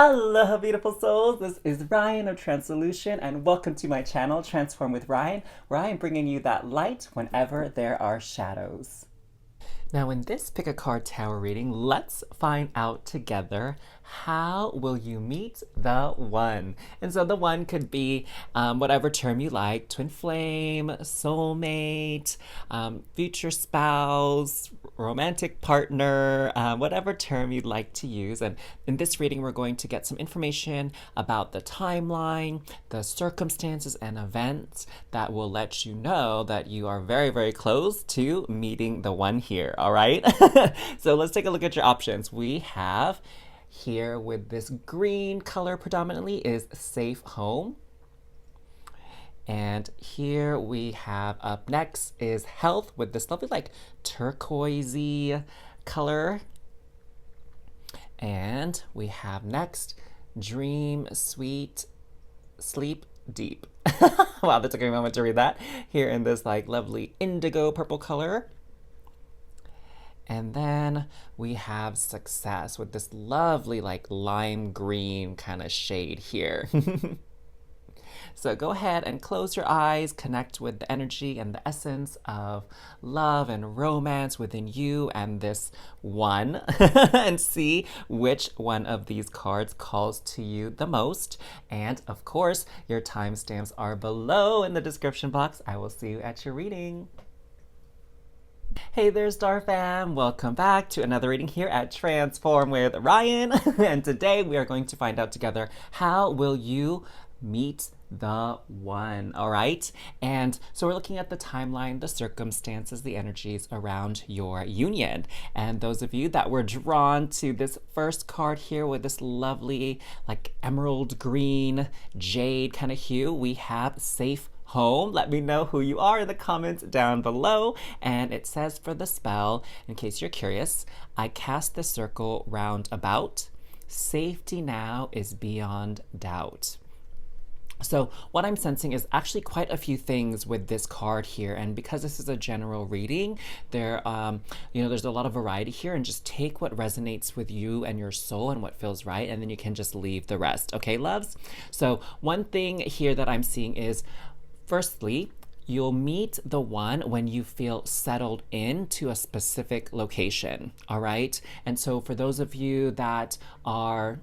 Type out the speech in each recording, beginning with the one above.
Aloha, beautiful souls. This is Ryan of tranSOULution, and welcome to my channel, Transform with Ryan, where I am bringing you that light whenever there are shadows. Now, in this Pick a Card Tarot reading, let's find out together how will you meet the one. And so the one could be whatever term you like: twin flame, soulmate, future spouse, romantic partner, whatever term you'd like to use. And in this reading, we're going to get some information about the timeline, the circumstances and events that will let you know that you are very, very close to meeting the one here. All right. So let's take a look at your options. We have here, with this green color predominantly, is safe home. And here we have up next is health, with this lovely like turquoisey color. And we have next dream, sweet, sleep deep. Wow, that took a moment to read that. Here in this like lovely indigo purple color. And then we have success with this lovely like lime green kind of shade here. So go ahead and close your eyes, connect with the energy and the essence of love and romance within you and this one, and see which one of these cards calls to you the most. And of course, your timestamps are below in the description box. I will see you at your reading. Hey there, Star Fam! Welcome back to another reading here at Transform with Ryan. And today we are going to find out together, how will you meet the one? All right. And so we're looking at the timeline, the circumstances, the energies around your union. And those of you that were drawn to this first card here with this lovely like emerald green jade kind of hue, we have safe home. Let me know who you are in the comments down below. And it says for the spell, in case you're curious, I cast the circle round about. Safety now is beyond doubt. So what I'm sensing is actually quite a few things with this card here, and because this is a general reading, there's a lot of variety here, and just take what resonates with you and your soul and what feels right, and then you can just leave the rest. Okay, loves? So one thing here that I'm seeing is, firstly, you'll meet the one when you feel settled into a specific location. All right. And so for those of you that are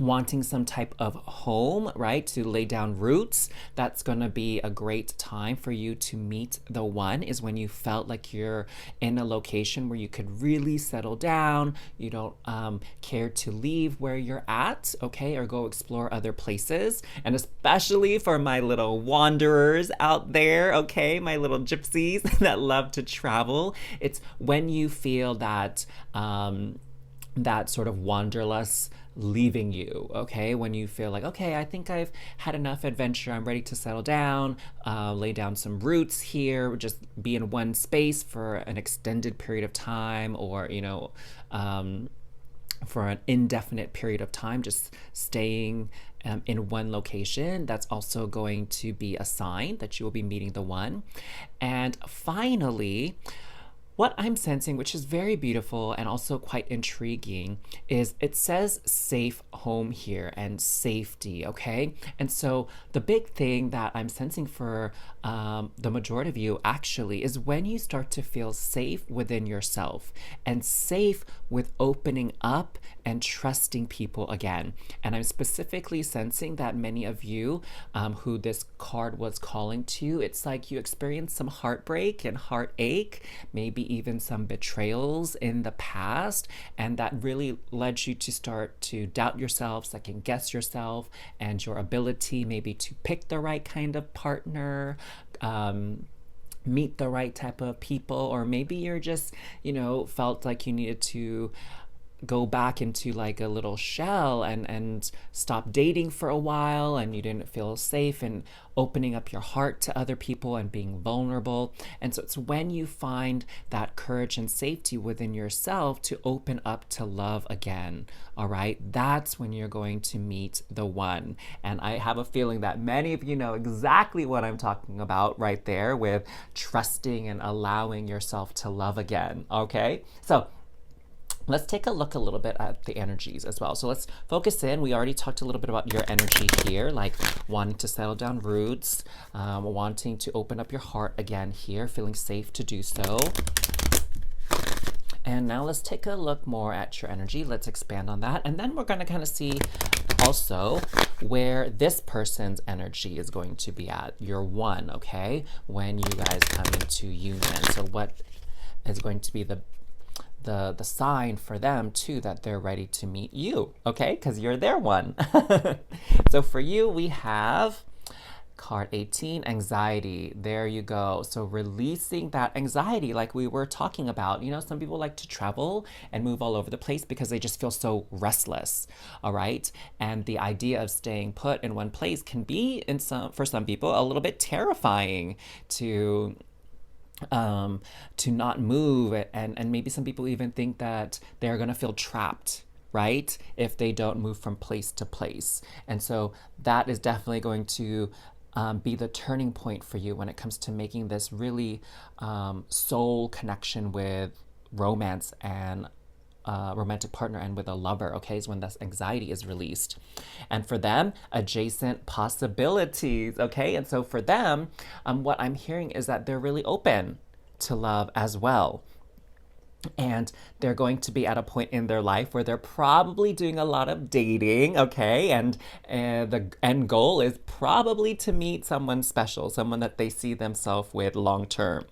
wanting some type of home, right, to lay down roots, that's going to be a great time for you to meet the one, is when you felt like you're in a location where you could really settle down. You don't care to leave where you're at, okay, or go explore other places. And especially for my little wanderers out there, okay, my little gypsies that love to travel, it's when you feel that that sort of wanderlust leaving you, okay? When you feel like, okay, I think I've had enough adventure, I'm ready to settle down, lay down some roots here, just be in one space for an extended period of time, or, for an indefinite period of time, just staying in one location. That's also going to be a sign that you will be meeting the one. And finally, what I'm sensing, which is very beautiful and also quite intriguing, is it says safe home here and safety, okay? And so the big thing that I'm sensing for the majority of you actually is when you start to feel safe within yourself and safe with opening up and trusting people again. And I'm specifically sensing that many of you who this card was calling to, it's like you experienced some heartbreak and heartache, maybe even some betrayals in the past, and that really led you to start to doubt yourself, second guess yourself and your ability maybe to pick the right kind of partner, meet the right type of people, or maybe you're just, felt like you needed to go back into like a little shell and stop dating for a while, and you didn't feel safe in opening up your heart to other people and being vulnerable. And so it's when you find that courage and safety within yourself to open up to love again, all right, that's when you're going to meet the one. And I have a feeling that many of you know exactly what I'm talking about right there with trusting and allowing yourself to love again. Okay, so Let's take a look a little bit at the energies as well. So let's focus in. We already talked a little bit about your energy here, like wanting to settle down roots, wanting to open up your heart again here, feeling safe to do so. And now let's take a look more at your energy. Let's expand on that. And then we're going to kind of see also where this person's energy is going to be at, your one, okay, when you guys come into union. So what is going to be the sign for them too that they're ready to meet you, okay? Because you're their one. So for you, we have card 18, anxiety. There you go. So releasing that anxiety like we were talking about. You know, some people like to travel and move all over the place because they just feel so restless, all right? And the idea of staying put in one place can be, for some people, a little bit terrifying to not move, and maybe some people even think that they're going to feel trapped, right, if they don't move from place to place. And so that is definitely going to be the turning point for you when it comes to making this really soul connection with romance and romantic partner and with a lover, okay, is when this anxiety is released. And for them, adjacent possibilities, okay? And so for them, what I'm hearing is that they're really open to love as well. And they're going to be at a point in their life where they're probably doing a lot of dating, okay? And the end goal is probably to meet someone special, someone that they see themselves with long term.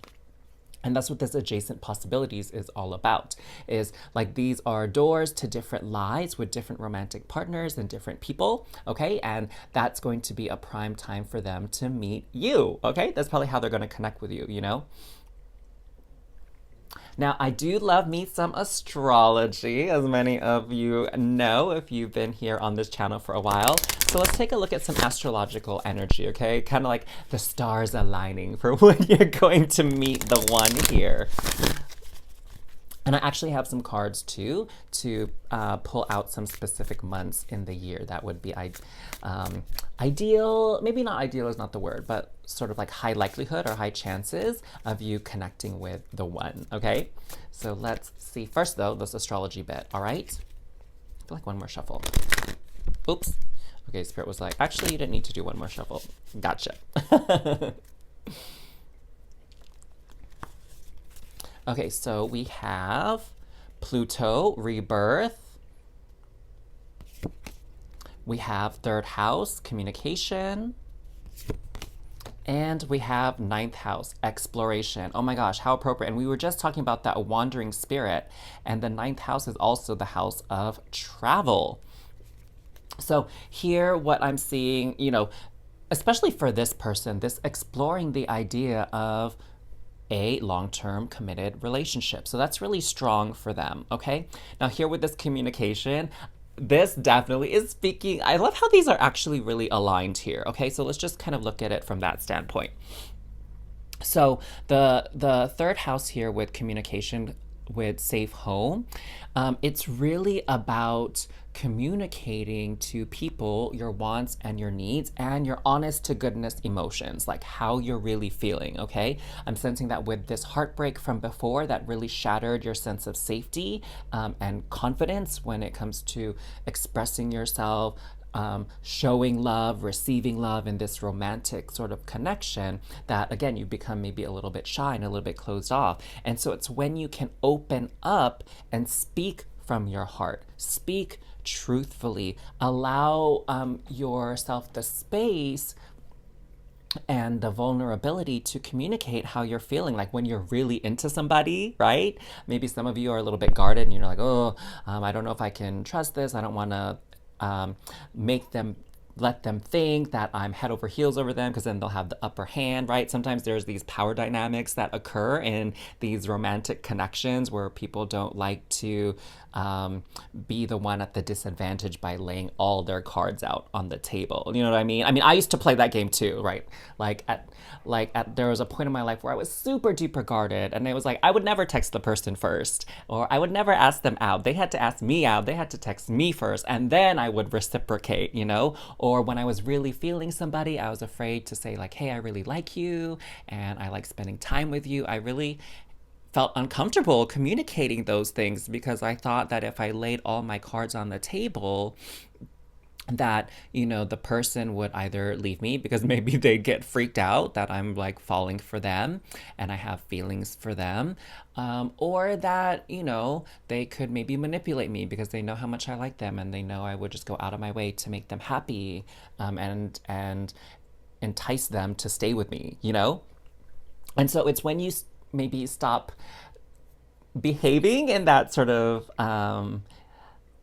And that's what this adjacent possibilities is all about, is like these are doors to different lives with different romantic partners and different people, okay? And that's going to be a prime time for them to meet you, okay? That's probably how they're going to connect with you, you know? Now, I do love me some astrology, as many of you know if you've been here on this channel for a while. So let's take a look at some astrological energy, okay? Kind of like the stars aligning for when you're going to meet the one here. And I actually have some cards too to pull out some specific months in the year that would be ideal. Maybe not ideal is not the word, but sort of like high likelihood or high chances of you connecting with the one, okay? So let's see. First though, this astrology bit, all right? I feel like one more shuffle. Oops. Okay, Spirit was like, actually, you didn't need to do one more shuffle. Gotcha. Okay, so we have Pluto, rebirth. We have third house, communication. And we have ninth house, exploration. Oh my gosh, how appropriate. And we were just talking about that wandering spirit. And the ninth house is also the house of travel. So here, what I'm seeing, you know, especially for this person, this exploring the idea of a long-term committed relationship. So that's really strong for them, okay? Now here with this communication, this definitely is speaking. I love how these are actually really aligned here, okay? So let's just kind of look at it from that standpoint. So the third house here with communication with safe home, it's really about communicating to people your wants and your needs and your honest to goodness emotions, like how you're really feeling, okay? I'm sensing that with this heartbreak from before that really shattered your sense of safety and confidence when it comes to expressing yourself, showing love, receiving love in this romantic sort of connection, that again, you become maybe a little bit shy and a little bit closed off. And so it's when you can open up and speak from your heart, speak truthfully, allow yourself the space and the vulnerability to communicate how you're feeling, like when you're really into somebody, right? Maybe some of you are a little bit guarded and you're like, oh, I don't know if I can trust this. I don't want to let them think that I'm head over heels over them, because then they'll have the upper hand, right? Sometimes there's these power dynamics that occur in these romantic connections where people don't like to be the one at the disadvantage by laying all their cards out on the table. You know what I mean? I mean, I used to play that game too, right? There was a point in my life where I was super duper guarded, and it was like I would never text the person first, or I would never ask them out. They had to ask me out. They had to text me first, and then I would reciprocate, you know? Or when I was really feeling somebody, I was afraid to say like, hey, I really like you, and I like spending time with you. I really felt uncomfortable communicating those things because I thought that if I laid all my cards on the table, that the person would either leave me because maybe they get freaked out that I'm like falling for them and I have feelings for them, or that they could maybe manipulate me because they know how much I like them and they know I would just go out of my way to make them happy, and entice them to stay with me. And so it's when you maybe stop behaving in that sort of um,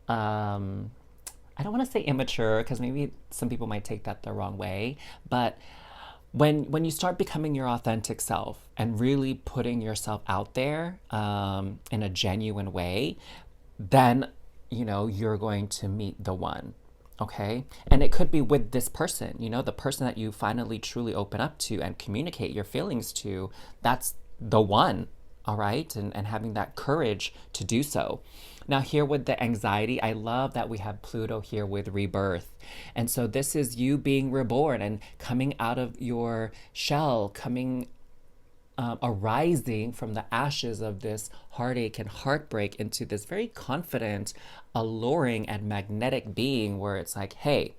I don't want to say immature because maybe some people might take that the wrong way, but when you start becoming your authentic self and really putting yourself out there, in a genuine way, then you're going to meet the one. Okay. And it could be with this person, the person that you finally truly open up to and communicate your feelings to. That's the one. All right. And having that courage to do so. Now, here with the anxiety, I love that we have Pluto here with rebirth. And so this is you being reborn and coming out of your shell, arising from the ashes of this heartache and heartbreak into this very confident, alluring, and magnetic being where it's like, hey,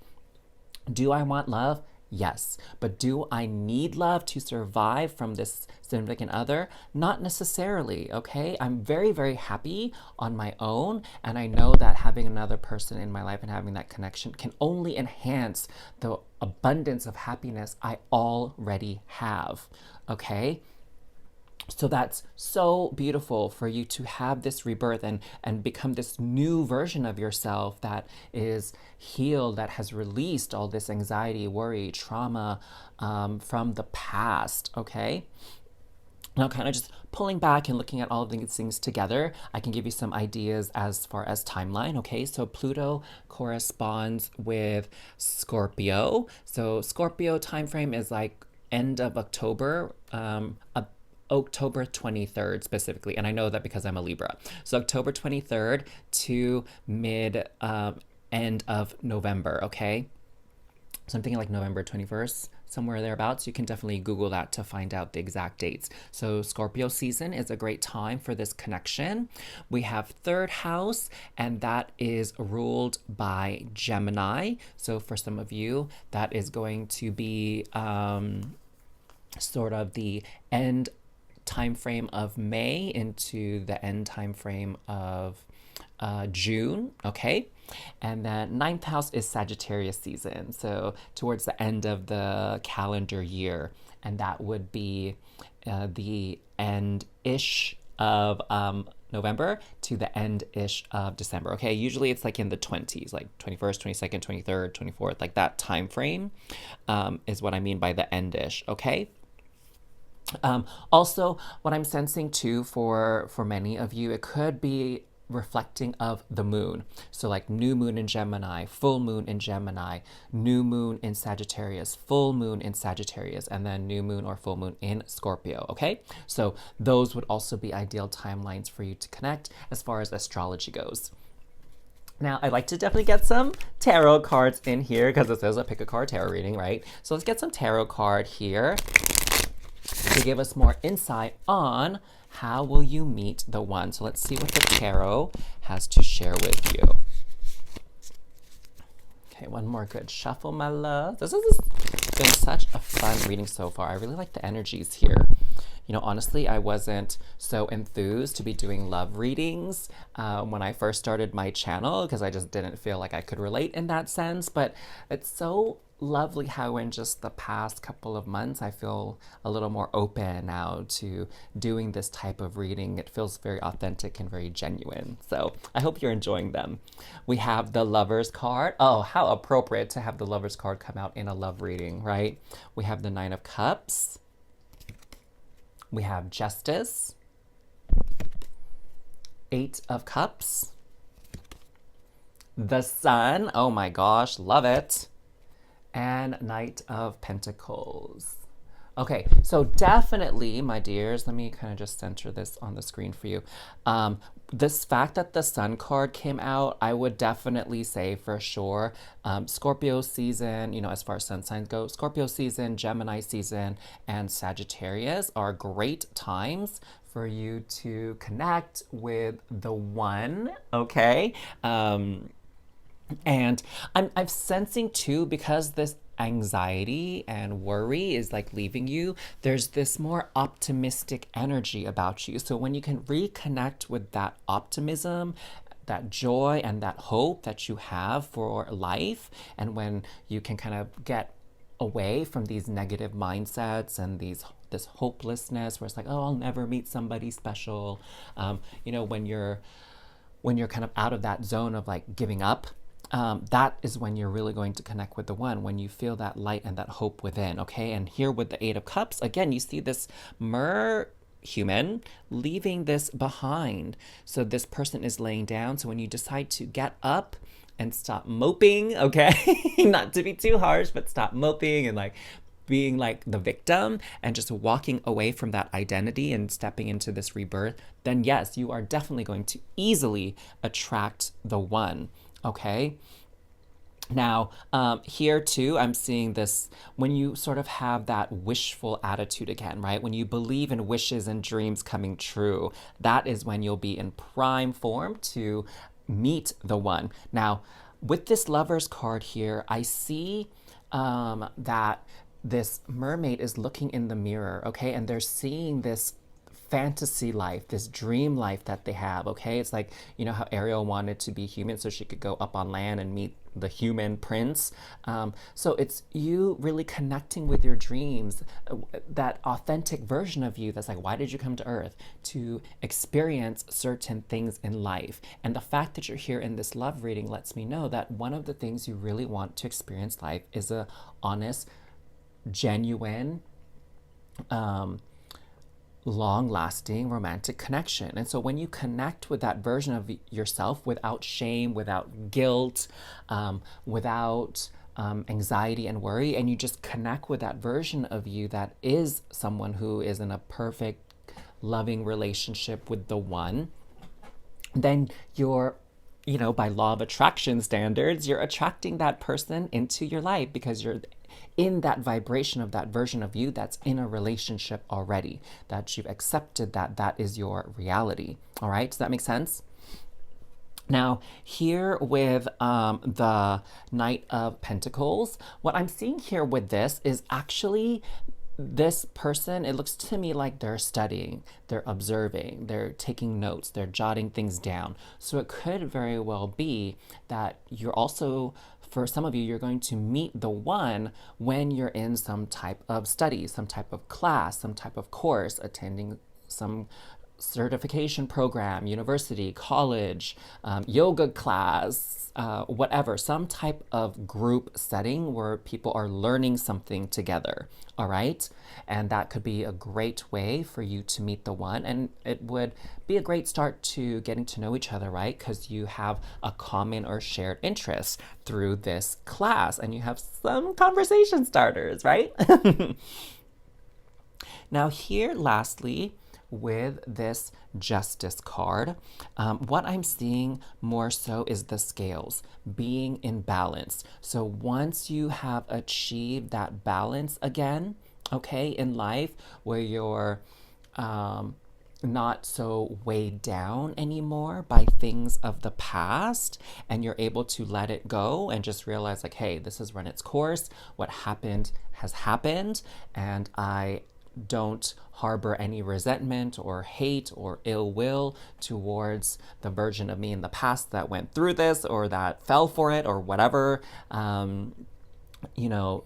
do I want love? Yes. But do I need love to survive from this significant other? Not necessarily, okay? I'm very, very happy on my own, and I know that having another person in my life and having that connection can only enhance the abundance of happiness I already have, okay? So that's so beautiful for you to have this rebirth and become this new version of yourself that is healed, that has released all this anxiety, worry, trauma, from the past, okay? Now, kind of just pulling back and looking at all of these things together, I can give you some ideas as far as timeline, okay? So Pluto corresponds with Scorpio. So Scorpio timeframe is like end of October, October 23rd specifically, and I know that because I'm a Libra. So October 23rd to end of November, okay? So I'm thinking like November 21st, somewhere thereabouts. You can definitely Google that to find out the exact dates. So Scorpio season is a great time for this connection. We have third house, and that is ruled by Gemini. So for some of you, that is going to be sort of the end time frame of May into the end time frame of June, okay? And then ninth house is Sagittarius season, so towards the end of the calendar year, and that would be the end-ish of November to the end-ish of December, okay? Usually it's like in the 20s, like 21st, 22nd, 23rd, 24th, like that time frame is what I mean by the end-ish, okay? Also, what I'm sensing too for many of you, it could be reflecting of the moon. So like new moon in Gemini, full moon in Gemini, new moon in Sagittarius, full moon in Sagittarius, and then new moon or full moon in Scorpio, okay? So those would also be ideal timelines for you to connect as far as astrology goes. Now, I'd like to definitely get some tarot cards in here because it says a pick a card tarot reading, right? So let's get some tarot card here to give us more insight on how will you meet the one. So let's see what the tarot has to share with you. Okay, one more good shuffle, my love. This has been such a fun reading so far. I really like the energies here. Honestly, I wasn't so enthused to be doing love readings when I first started my channel because I just didn't feel like I could relate in that sense. But it's so lovely how in just the past couple of months I feel a little more open now to doing this type of reading. It feels very authentic and very genuine. So I hope you're enjoying them. We have the Lovers card. Oh, how appropriate to have the Lovers card come out in a love reading, right? We have the Nine of Cups. We have Justice, Eight of Cups, the Sun, oh my gosh, love it, and Knight of Pentacles. Okay, so definitely, my dears, let me kind of just center this on the screen for you. This fact that the Sun card came out, I would definitely say for sure, Scorpio season, as far as sun signs go, Scorpio season, Gemini season, and Sagittarius are great times for you to connect with the one, okay? And I'm sensing too, because this anxiety and worry is like leaving you, there's this more optimistic energy about you. So when you can reconnect with that optimism, that joy, and that hope that you have for life, and when you can kind of get away from these negative mindsets and this hopelessness where it's like, oh, I'll never meet somebody special. When you're kind of out of that zone of like giving up, that is when you're really going to connect with the one, when you feel that light and that hope within, okay? And here with the Eight of Cups, again, you see this mer human leaving this behind. So this person is laying down. So when you decide to get up and stop moping, okay? Not to be too harsh, but stop moping and like being like the victim and just walking away from that identity and stepping into this rebirth, then yes, you are definitely going to easily attract the one, okay? Now, here too, I'm seeing this when you sort of have that wishful attitude again, right? When you believe in wishes and dreams coming true, that is when you'll be in prime form to meet the one. Now, with this Lover's card here, I see that this mermaid is looking in the mirror, okay? And they're seeing this fantasy life, this dream life that they have, okay? It's like, you know how Ariel wanted to be human so she could go up on land and meet the human prince. So it's you really connecting with your dreams, that authentic version of you that's like, why did you come to Earth? To experience certain things in life. And the fact that you're here in this love reading lets me know that one of the things you really want to experience life is a honest, genuine, long-lasting romantic connection. And so when you connect with that version of yourself without shame, without guilt, without anxiety and worry, and you just connect with that version of you that is someone who is in a perfect, loving relationship with the one, then you're, by law of attraction standards, you're attracting that person into your life because you're in that vibration of that version of you that's in a relationship already, that you've accepted that that is your reality. All right, does that make sense? Now, here with the Knight of Pentacles, what I'm seeing here with this is actually this person, it looks to me like they're studying, they're observing, they're taking notes, they're jotting things down. So it could very well be that you're also, for some of you, you're going to meet the one when you're in some type of study, some type of class, some type of course, attending some certification program, university, college, yoga class, whatever, some type of group setting where people are learning something together, all right? And that could be a great way for you to meet the one. And it would be a great start to getting to know each other, right? Because you have a common or shared interest through this class and you have some conversation starters, right? Now here, lastly, with this Justice card, what I'm seeing more so is the scales being in balance. So once you have achieved that balance again, okay, in life where you're not so weighed down anymore by things of the past and you're able to let it go and just realize like, hey, this has run its course. What happened has happened, and I don't harbor any resentment or hate or ill will towards the version of me in the past that went through this or that fell for it or whatever,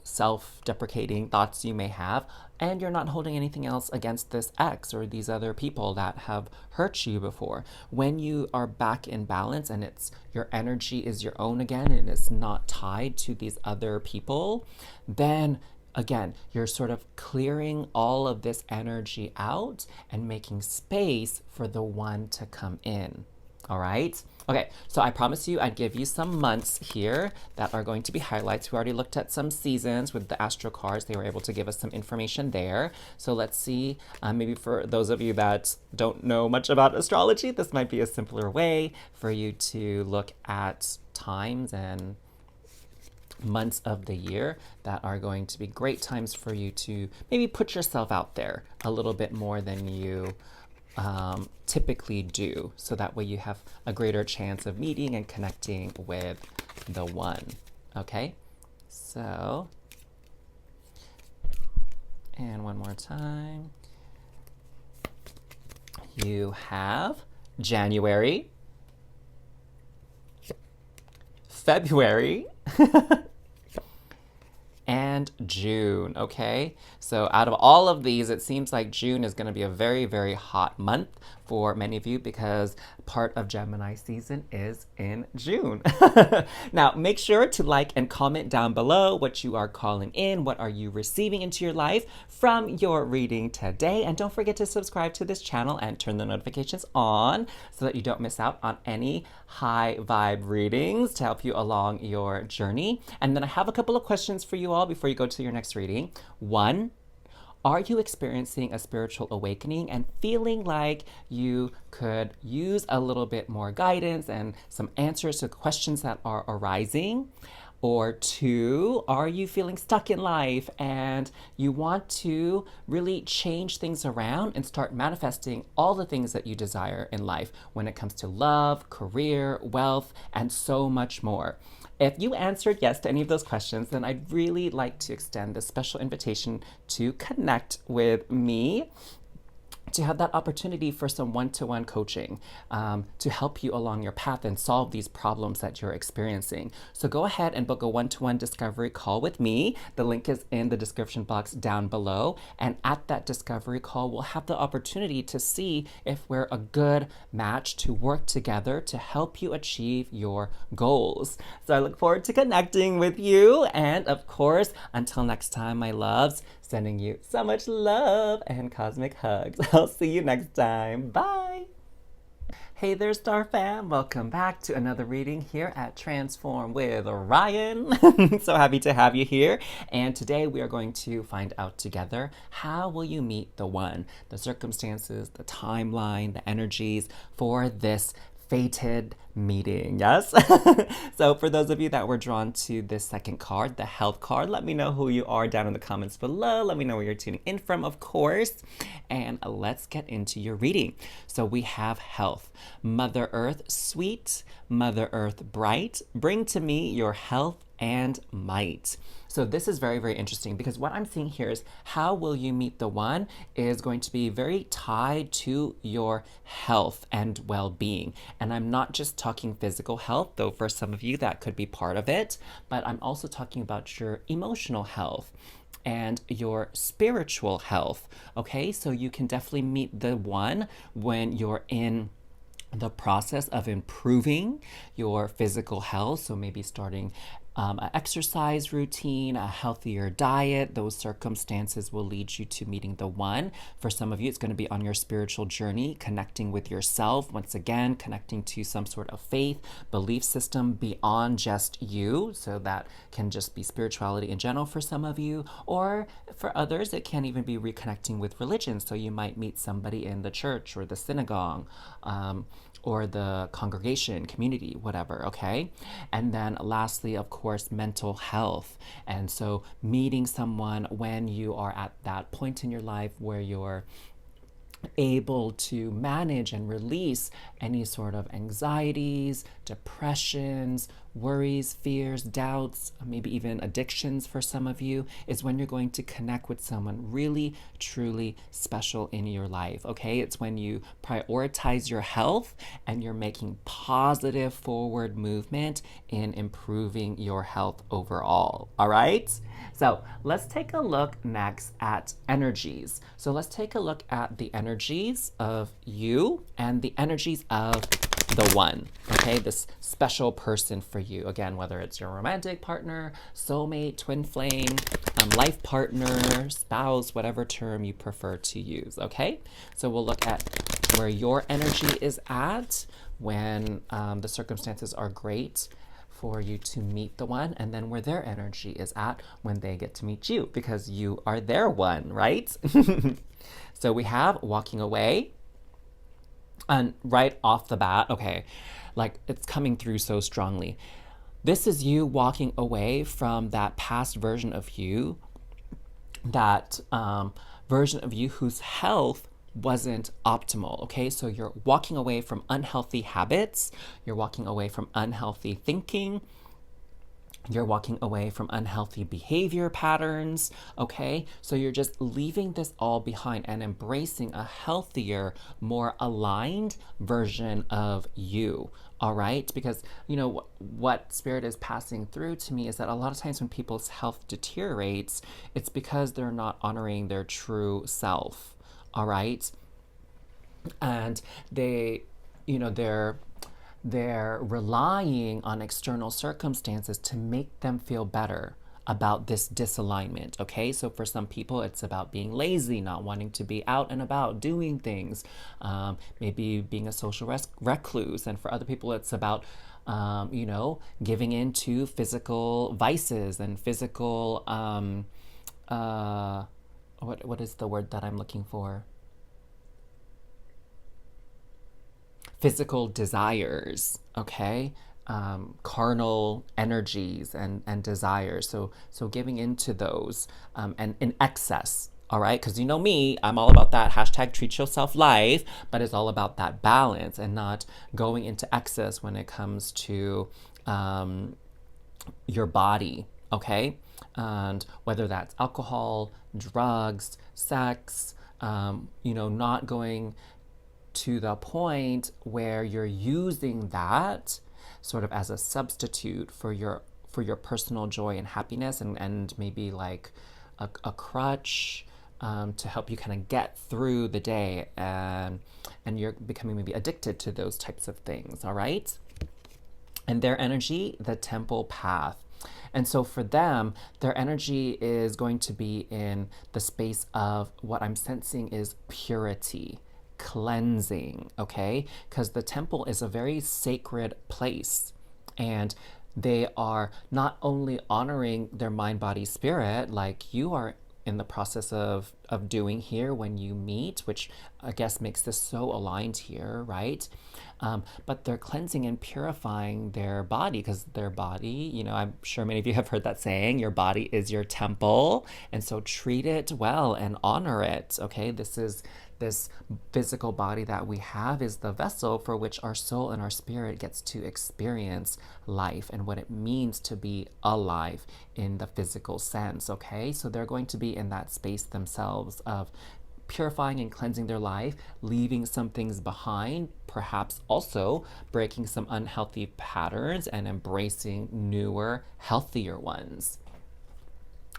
self-deprecating thoughts you may have. And you're not holding anything else against this ex or these other people that have hurt you before. When you are back in balance and it's your energy is your own again and it's not tied to these other people, then again, you're sort of clearing all of this energy out and making space for the one to come in. All right? Okay, so I promised you I'd give you some months here that are going to be highlights. We already looked at some seasons with the astro cards. They were able to give us some information there. So let's see, maybe for those of you that don't know much about astrology, this might be a simpler way for you to look at times and months of the year that are going to be great times for you to maybe put yourself out there a little bit more than you typically do. So that way you have a greater chance of meeting and connecting with the one. Okay? So, and one more time. You have January, February, and June, okay? So out of all of these, it seems like June is going to be a very, very hot month for many of you because part of Gemini season is in June. Now, make sure to like and comment down below what you are calling in, what are you receiving into your life from your reading today, and don't forget to subscribe to this channel and turn the notifications on so that you don't miss out on any high vibe readings to help you along your journey. And then I have a couple of questions for you all before you go to your next reading. One, are you experiencing a spiritual awakening and feeling like you could use a little bit more guidance and some answers to questions that are arising? Or two, are you feeling stuck in life and you want to really change things around and start manifesting all the things that you desire in life when it comes to love, career, wealth, and so much more? If you answered yes to any of those questions, then I'd really like to extend this special invitation to connect with me to have that opportunity for some one-to-one coaching to help you along your path and solve these problems that you're experiencing. So go ahead and book a one-to-one discovery call with me. The link is in the description box down below. And at that discovery call, we'll have the opportunity to see if we're a good match to work together to help you achieve your goals. So I look forward to connecting with you. And of course, until next time, my loves, sending you so much love and cosmic hugs. I'll see you next time. Bye. Hey there, Star Fam. Welcome back to another reading here at Transform with Ryan. So happy to have you here. And today we are going to find out together, how will you meet the one? The circumstances, the timeline, the energies for this fated meeting. Yes. So for those of you that were drawn to this second card, the health card, let me know who you are down in the comments below. Let me know where you're tuning in from, of course. And let's get into your reading. So we have health. Mother Earth sweet, Mother Earth bright, bring to me your health and might. So this is very, very interesting because what I'm seeing here is how will you meet the one is going to be very tied to your health and well-being. And I'm not just talking physical health, though for some of you that could be part of it, but I'm also talking about your emotional health and your spiritual health. Okay, so you can definitely meet the one when you're in the process of improving your physical health. So maybe starting an exercise routine, a healthier diet. Those circumstances will lead you to meeting the one. For some of you, it's going to be on your spiritual journey, connecting with yourself. Once again, connecting to some sort of faith, belief system beyond just you. So that can just be spirituality in general for some of you. Or for others, it can even be reconnecting with religion. So you might meet somebody in the church or the synagogue, or the congregation, community, whatever, okay? And then lastly, of course, mental health. And so meeting someone when you are at that point in your life where you're able to manage and release any sort of anxieties, depressions, worries, fears, doubts, maybe even addictions for some of you, is when you're going to connect with someone really, truly special in your life, okay? It's when you prioritize your health and you're making positive forward movement in improving your health overall, all right? So let's take a look next at energies. So let's take a look at the energies of you and the energies of the one, okay? This special person for you. Again, whether it's your romantic partner, soulmate, twin flame, life partner, spouse, whatever term you prefer to use, okay? So we'll look at where your energy is at when the circumstances are great for you to meet the one, and then where their energy is at when they get to meet you, because you are their one, right? So we have walking away. And right off the bat, okay, like it's coming through so strongly. This is you walking away from that past version of you, that version of you whose health wasn't optimal. Okay, so you're walking away from unhealthy habits, you're walking away from unhealthy thinking, you're walking away from unhealthy behavior patterns. Okay, so you're just leaving this all behind and embracing a healthier, more aligned version of you. All right, because what spirit is passing through to me is that a lot of times when people's health deteriorates, it's because they're not honoring their true self. All right, and they you know they're relying on external circumstances to make them feel better about this disalignment. Okay, so for some people it's about being lazy, not wanting to be out and about doing things, maybe being a social recluse. And for other people it's about giving in to physical vices and physical what is the word that I'm looking for, physical desires. Okay, carnal energies and desires. So giving into those, and in excess. All right, because me, I'm all about that hashtag treat yourself life, but it's all about that balance and not going into excess when it comes to your body. Okay, and whether that's alcohol, drugs, sex, not going to the point where you're using that sort of as a substitute for your personal joy and happiness, and maybe like a crutch, to help you kind of get through the day, and you're becoming maybe addicted to those types of things. All right, and their energy, the temple path. And so for them, their energy is going to be in the space of what I'm sensing is purity, cleansing. Okay, because the temple is a very sacred place, and they are not only honoring their mind, body, spirit, like you are in the process of doing here when you meet, which I guess makes this so aligned here, right? But they're cleansing and purifying their body, because their body, I'm sure many of you have heard that saying, your body is your temple. And so treat it well and honor it. Okay, this physical body that we have is the vessel for which our soul and our spirit gets to experience life and what it means to be alive in the physical sense. Okay, so they're going to be in that space themselves of purifying and cleansing their life, leaving some things behind, perhaps also breaking some unhealthy patterns and embracing newer, healthier ones.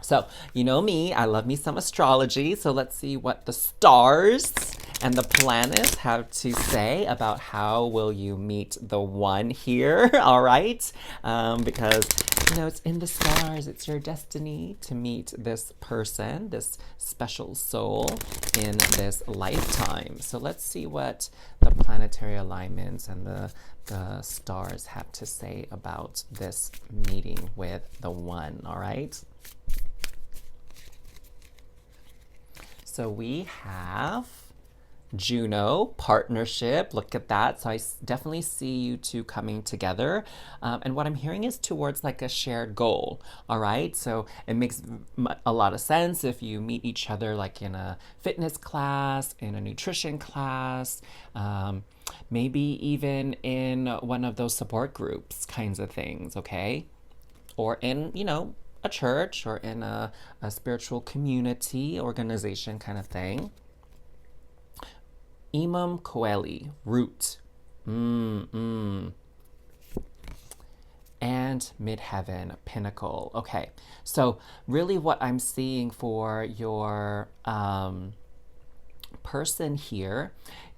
So, me, I love me some astrology. So let's see what the stars and the planets have to say about how will you meet the one here. All right, because it's in the stars. It's your destiny to meet this person, this special soul in this lifetime. So let's see what the planetary alignments and the stars have to say about this meeting with the one. All right. So we have Juno, partnership. Look at that. So I definitely see you two coming together. And what I'm hearing is towards like a shared goal. All right. So it makes a lot of sense if you meet each other like in a fitness class, in a nutrition class, maybe even in one of those support groups kinds of things. Okay. Or in, a church, or in a spiritual community organization kind of thing. Imam Coeli, root. And midheaven, pinnacle. Okay, so really what I'm seeing for your person here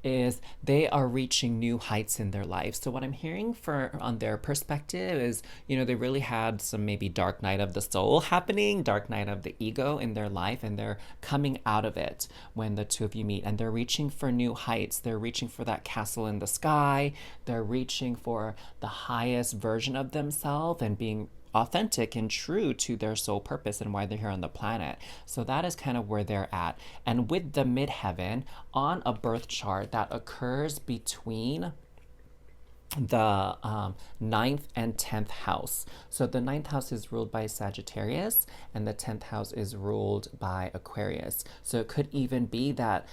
is they are reaching new heights in their life. So what I'm hearing on their perspective is, they really had some maybe dark night of the soul happening, dark night of the ego in their life, and they're coming out of it when the two of you meet, and they're reaching for new heights. They're reaching for that castle in the sky. They're reaching for the highest version of themselves and being authentic and true to their soul purpose and why they're here on the planet. So that is kind of where they're at. And with the midheaven on a birth chart that occurs between the ninth and 10th house. So the ninth house is ruled by Sagittarius and the 10th house is ruled by Aquarius. So it could even be that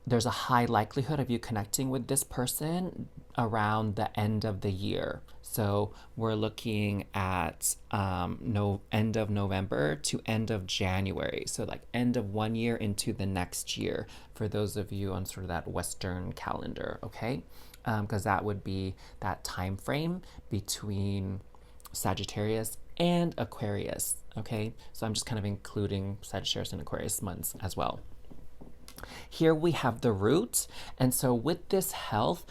there's a high likelihood of you connecting with this person around the end of the year. So we're looking at end of November to end of January. So like end of one year into the next year for those of you on sort of that Western calendar, okay? Because that would be that time frame between Sagittarius and Aquarius, okay? So I'm just kind of including Sagittarius and Aquarius months as well. Here we have the root. And so with this health,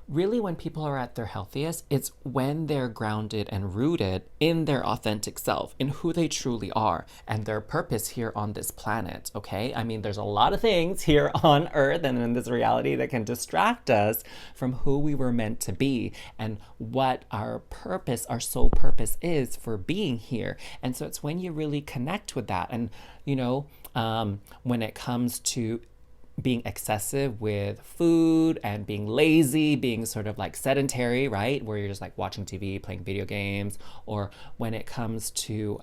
really when people are at their healthiest, it's when they're grounded and rooted in their authentic self, in who they truly are and their purpose here on this planet, okay? I mean, there's a lot of things here on Earth and in this reality that can distract us from who we were meant to be and what our purpose, our soul purpose is for being here. And so it's when you really connect with that. And, when it comes to being excessive with food and being lazy, being sort of like sedentary, right? Where you're just like watching TV, playing video games, or when it comes to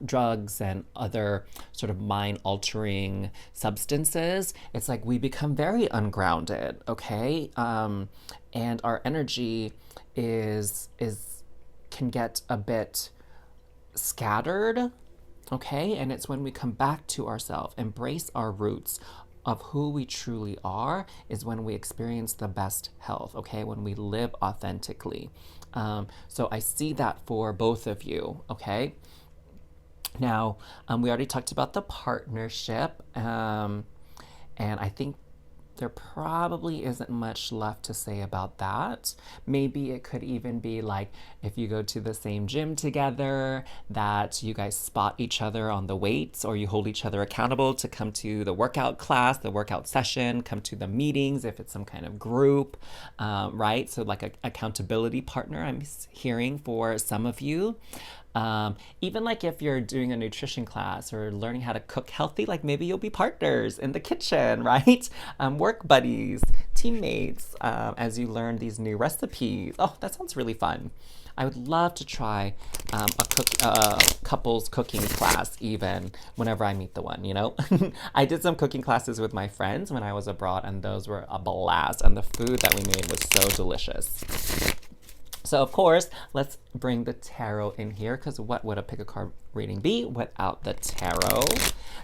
drugs and other sort of mind-altering substances, it's like we become very ungrounded, okay? And our energy can get a bit scattered, okay? And it's when we come back to ourselves, embrace our roots of who we truly are, is when we experience the best health, okay? When we live authentically. So I see that for both of you, okay? Now, we already talked about the partnership, and I think there probably isn't much left to say about that. Maybe it could even be like if you go to the same gym together, that you guys spot each other on the weights, or you hold each other accountable to come to the workout class, the workout session, come to the meetings if it's some kind of group, right? So like an accountability partner, I'm hearing for some of you. Even like if you're doing a nutrition class or learning how to cook healthy, like maybe you'll be partners in the kitchen, right? Work buddies, teammates, as you learn these new recipes. Oh, that sounds really fun. I would love to try a couples cooking class even whenever I meet the one, I did some cooking classes with my friends when I was abroad, and those were a blast. And the food that we made was so delicious. So of course, let's bring the tarot in here, because what would a pick a card reading be without the tarot?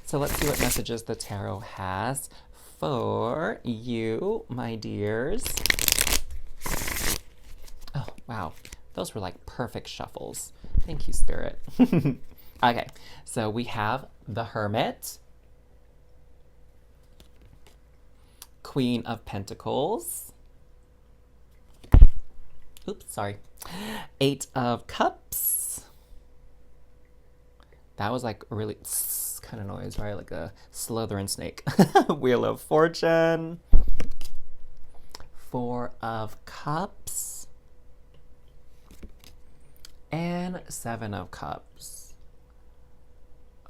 So let's see what messages the tarot has for you, my dears. Oh, wow. Those were like perfect shuffles. Thank you, Spirit. Okay, so we have the Hermit, Queen of Pentacles, oops, sorry, Eight of Cups. That was like a really kind of noise, right? Like a Slytherin snake. Wheel of Fortune, Four of Cups, and Seven of Cups.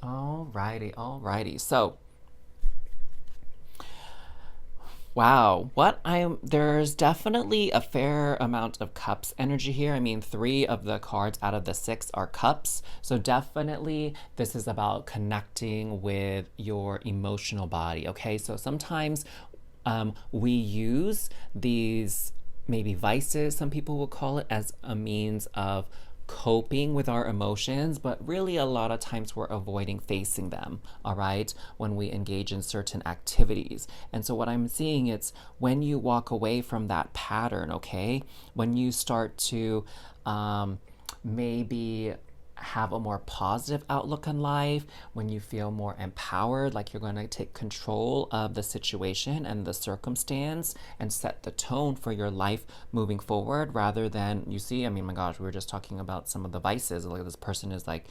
Alrighty, alrighty. So, wow, there's definitely a fair amount of cups energy here. I mean, 3 of the cards out of the 6 are cups. So definitely this is about connecting with your emotional body, okay? So sometimes we use these maybe vices, some people will call it, as a means of coping with our emotions, but really a lot of times we're avoiding facing them, all right, when we engage in certain activities. And so what I'm seeing, it's when you walk away from that pattern, okay, when you start to maybe have a more positive outlook on life, when you feel more empowered, like you're going to take control of the situation and the circumstance and set the tone for your life moving forward, rather than, you see, I mean, my gosh, we were just talking about some of the vices. Like this person is like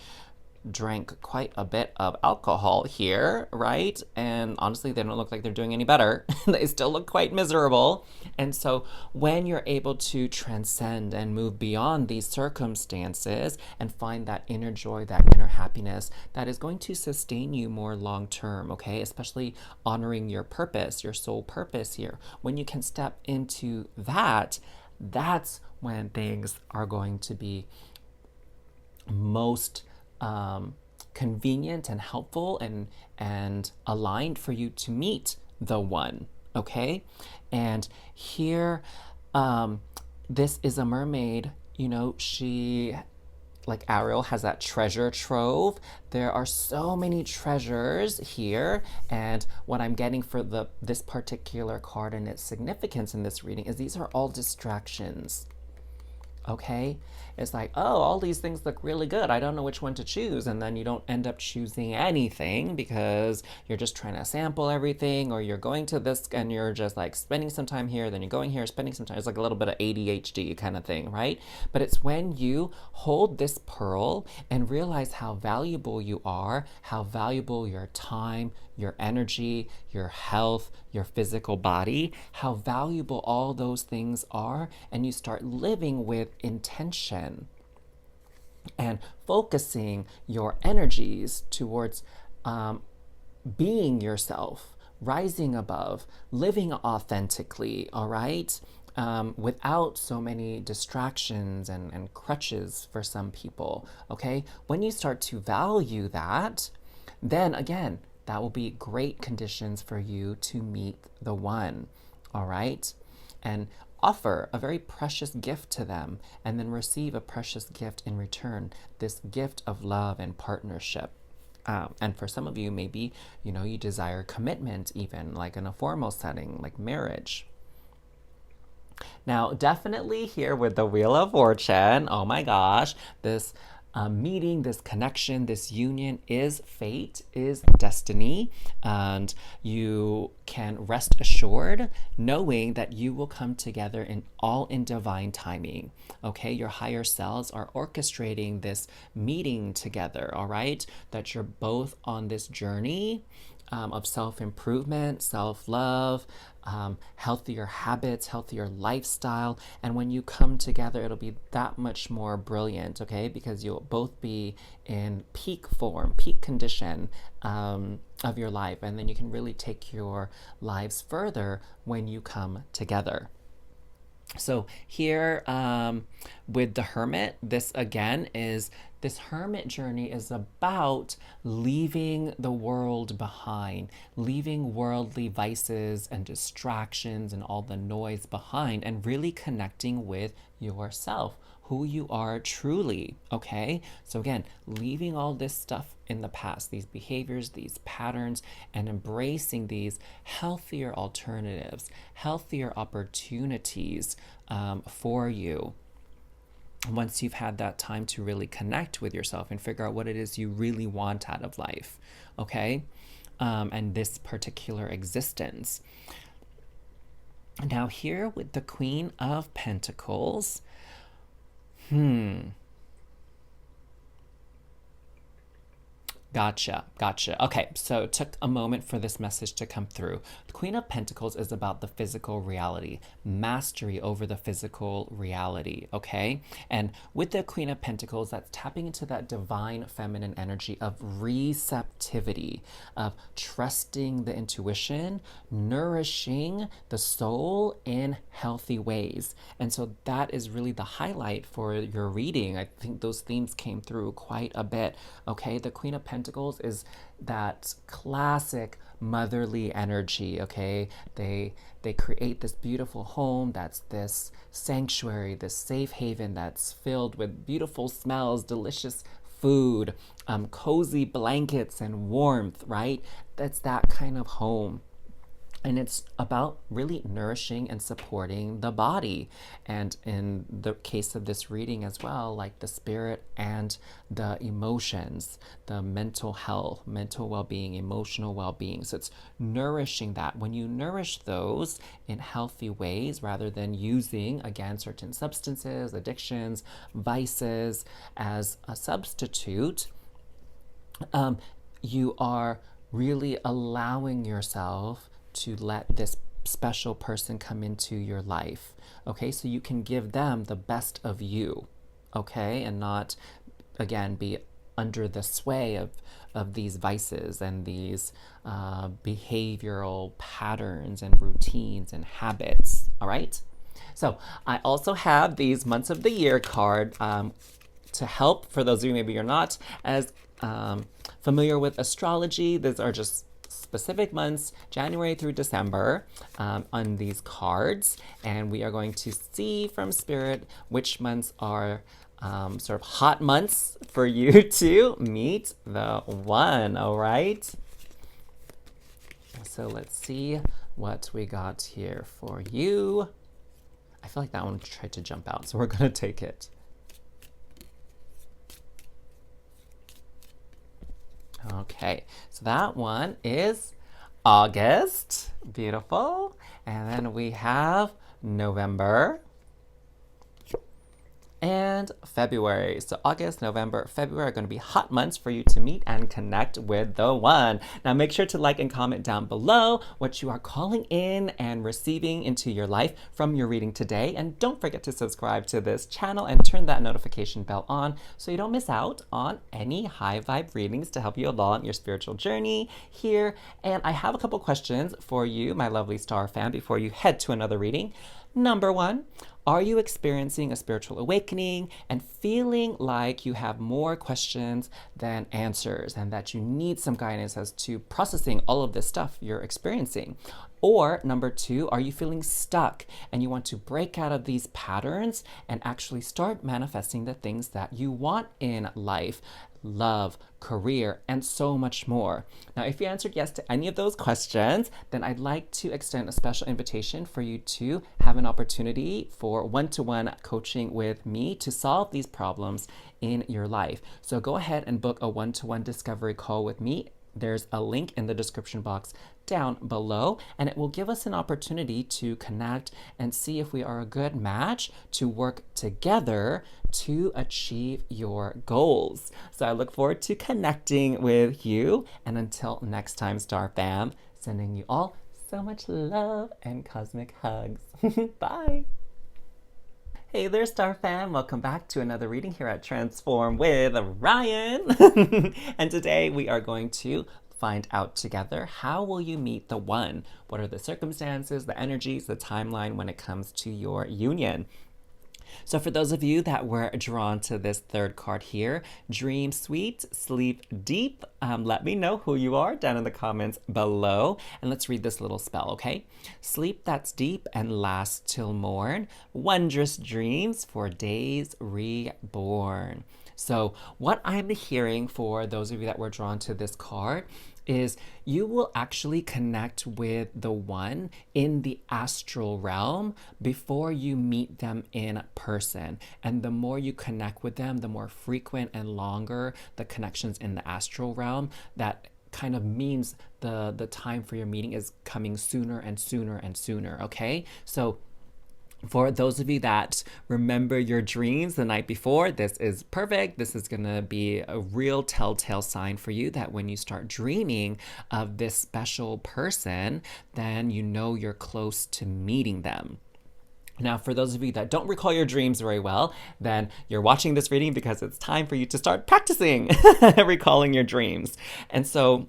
drank quite a bit of alcohol here, right? And honestly, they don't look like they're doing any better. They still look quite miserable. And so when you're able to transcend and move beyond these circumstances and find that inner joy, that inner happiness that is going to sustain you more long term, okay? Especially honoring your purpose, your soul purpose here. When you can step into that, that's when things are going to be most convenient and helpful and aligned for you to meet the one, okay? And here, this is a mermaid. You know, she, like Ariel, has that treasure trove. There are so many treasures here, and what I'm getting for this particular card and its significance in this reading is these are all distractions. Okay? It's like, oh, all these things look really good. I don't know which one to choose. And then you don't end up choosing anything because you're just trying to sample everything, or you're going to this and you're just like spending some time here, then you're going here, spending some time. It's like a little bit of ADHD kind of thing, right? But it's when you hold this pearl and realize how valuable you are, how valuable your time, your energy, your health, your physical body, how valuable all those things are, and you start living with intention and focusing your energies towards being yourself, rising above, living authentically, all right? Without so many distractions and crutches for some people, okay? When you start to value that, then again, that will be great conditions for you to meet the one, all right? And offer a very precious gift to them and then receive a precious gift in return, this gift of love and partnership. And for some of you, maybe, you know, you desire commitment even, like in a formal setting, like marriage. Now, definitely here with the Wheel of Fortune, oh my gosh, this meeting, this connection, this union is fate, is destiny, and you can rest assured knowing that you will come together in divine timing. Okay, your higher selves are orchestrating this meeting together, all right? That you're both on this journey of self-improvement, self-love, healthier habits, healthier lifestyle. And when you come together, it'll be that much more brilliant, okay? Because you'll both be in peak form, peak condition of your life. And then you can really take your lives further when you come together. So here with the Hermit, this hermit journey is about leaving the world behind, leaving worldly vices and distractions and all the noise behind, and really connecting with yourself, who you are truly, okay? So again, leaving all this stuff in the past, these behaviors, these patterns, and embracing these healthier alternatives, healthier opportunities for you. Once you've had that time to really connect with yourself and figure out what it is you really want out of life, okay? And this particular existence. Now here with the Queen of Pentacles, Gotcha. Okay, so it took a moment for this message to come through. The Queen of Pentacles is about the physical reality, mastery over the physical reality, okay? And with the Queen of Pentacles, that's tapping into that divine feminine energy of receptivity, of trusting the intuition, nourishing the soul in healthy ways. And so that is really the highlight for your reading. I think those themes came through quite a bit, okay? The Queen of Pentacles is that classic motherly energy, okay? They create this beautiful home that's this sanctuary, this safe haven that's filled with beautiful smells, delicious food, cozy blankets and warmth, right? That's that kind of home. And it's about really nourishing and supporting the body. And in the case of this reading as well, like the spirit and the emotions, the mental health, mental well-being, emotional well-being. So it's nourishing that. When you nourish those in healthy ways, rather than using, again, certain substances, addictions, vices as a substitute, um, you are really allowing yourself to let this special person come into your life. Okay, so you can give them the best of you, okay, and not, again, be under the sway of these vices and these behavioral patterns and routines and habits. All right. So I also have these months of the year card to help for those of you maybe you're not as familiar with astrology. These are just specific months, January through December, on these cards. And we are going to see from Spirit which months are sort of hot months for you to meet the one, all right? So let's see what we got here for you. I feel like that one tried to jump out, so we're going to take it. Okay, so that one is August. Beautiful. And then we have November and February. So August, November, February are going to be hot months for you to meet and connect with the one. Now make sure to like and comment down below what you are calling in and receiving into your life from your reading today. And don't forget to subscribe to this channel and turn that notification bell on so you don't miss out on any high vibe readings to help you along your spiritual journey here. And I have a couple questions for you, my lovely star fan, before you head to another reading. Number one, are you experiencing a spiritual awakening and feeling like you have more questions than answers and that you need some guidance as to processing all of this stuff you're experiencing? Or number two, are you feeling stuck and you want to break out of these patterns and actually start manifesting the things that you want in life? Love, career, and so much more. Now, if you answered yes to any of those questions, then I'd like to extend a special invitation for you to have an opportunity for one-to-one coaching with me to solve these problems in your life. So go ahead and book a one-to-one discovery call with me. There's a link in the description box down below, and it will give us an opportunity to connect and see if we are a good match to work together to achieve your goals. So I look forward to connecting with you, and until next time, Star Fam, sending you all so much love and cosmic hugs. Bye. Hey there, Star Fam. Welcome back to another reading here at Transform with Ryan. And today we are going to find out together, how will you meet the one? What are the circumstances, the energies, the timeline when it comes to your union? So for those of you that were drawn to this third card here, dream sweet, sleep deep, let me know who you are down in the comments below. And let's read this little spell, okay? Sleep that's deep and lasts till morn, wondrous dreams for days reborn. So what I'm hearing for those of you that were drawn to this card is you will actually connect with the one in the astral realm before you meet them in person. And the more you connect with them, the more frequent and longer the connections in the astral realm, that kind of means the time for your meeting is coming sooner and sooner and sooner, okay? So for those of you that remember your dreams the night before, this is perfect. This is gonna be a real telltale sign for you that when you start dreaming of this special person, then you know you're close to meeting them. Now, for those of you that don't recall your dreams very well, then you're watching this reading because it's time for you to start practicing recalling your dreams. And so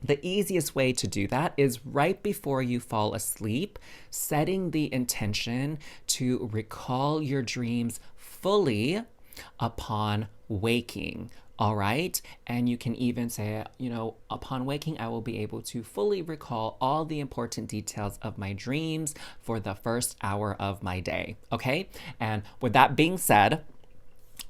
the easiest way to do that is right before you fall asleep, setting the intention to recall your dreams fully upon waking. All right. And you can even say, you know, upon waking, I will be able to fully recall all the important details of my dreams for the first hour of my day. Okay. And with that being said,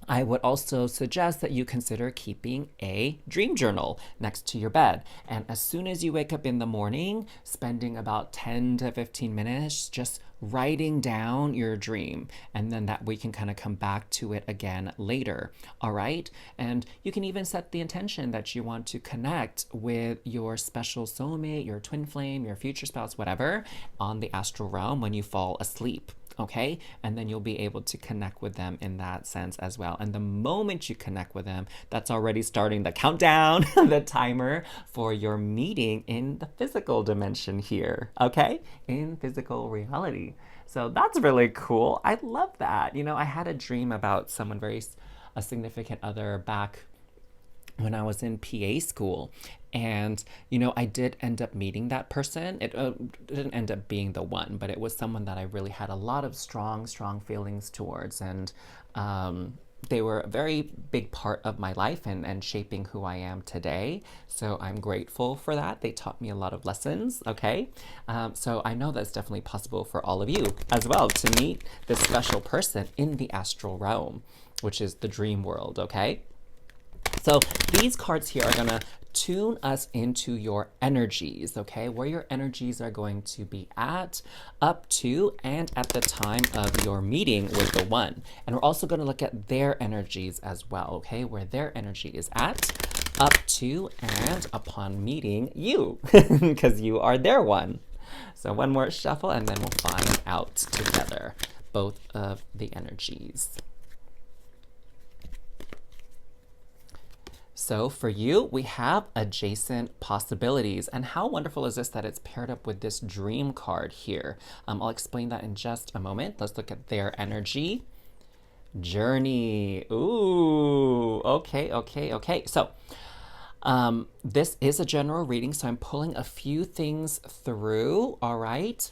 I would also suggest that you consider keeping a dream journal next to your bed. And as soon as you wake up in the morning, spending about 10 to 15 minutes just writing down your dream. And then that we can kind of come back to it again later. All right. And you can even set the intention that you want to connect with your special soulmate, your twin flame, your future spouse, whatever, on the astral realm when you fall asleep. Okay, and then you'll be able to connect with them in that sense as well. And the moment you connect with them, that's already starting the countdown, the timer for your meeting in the physical dimension here, okay, in physical reality. So that's really cool. I love that. I had a dream about someone a significant other back when I was in PA school. And, I did end up meeting that person. It didn't end up being the one, but it was someone that I really had a lot of strong, strong feelings towards. And they were a very big part of my life and shaping who I am today. So I'm grateful for that. They taught me a lot of lessons, okay? So I know that's definitely possible for all of you as well to meet this special person in the astral realm, which is the dream world, okay? So these cards here are going to tune us into your energies, okay? Where your energies are going to be at, up to, and at the time of your meeting with the one. And we're also going to look at their energies as well, okay? Where their energy is at, up to, and upon meeting you, because you are their one. So one more shuffle, and then we'll find out together both of the energies. So for you, we have adjacent possibilities. And how wonderful is this that it's paired up with this dream card here? I'll explain that in just a moment. Let's look at their energy. Journey. Ooh, okay. So this is a general reading, so I'm pulling a few things through, all right?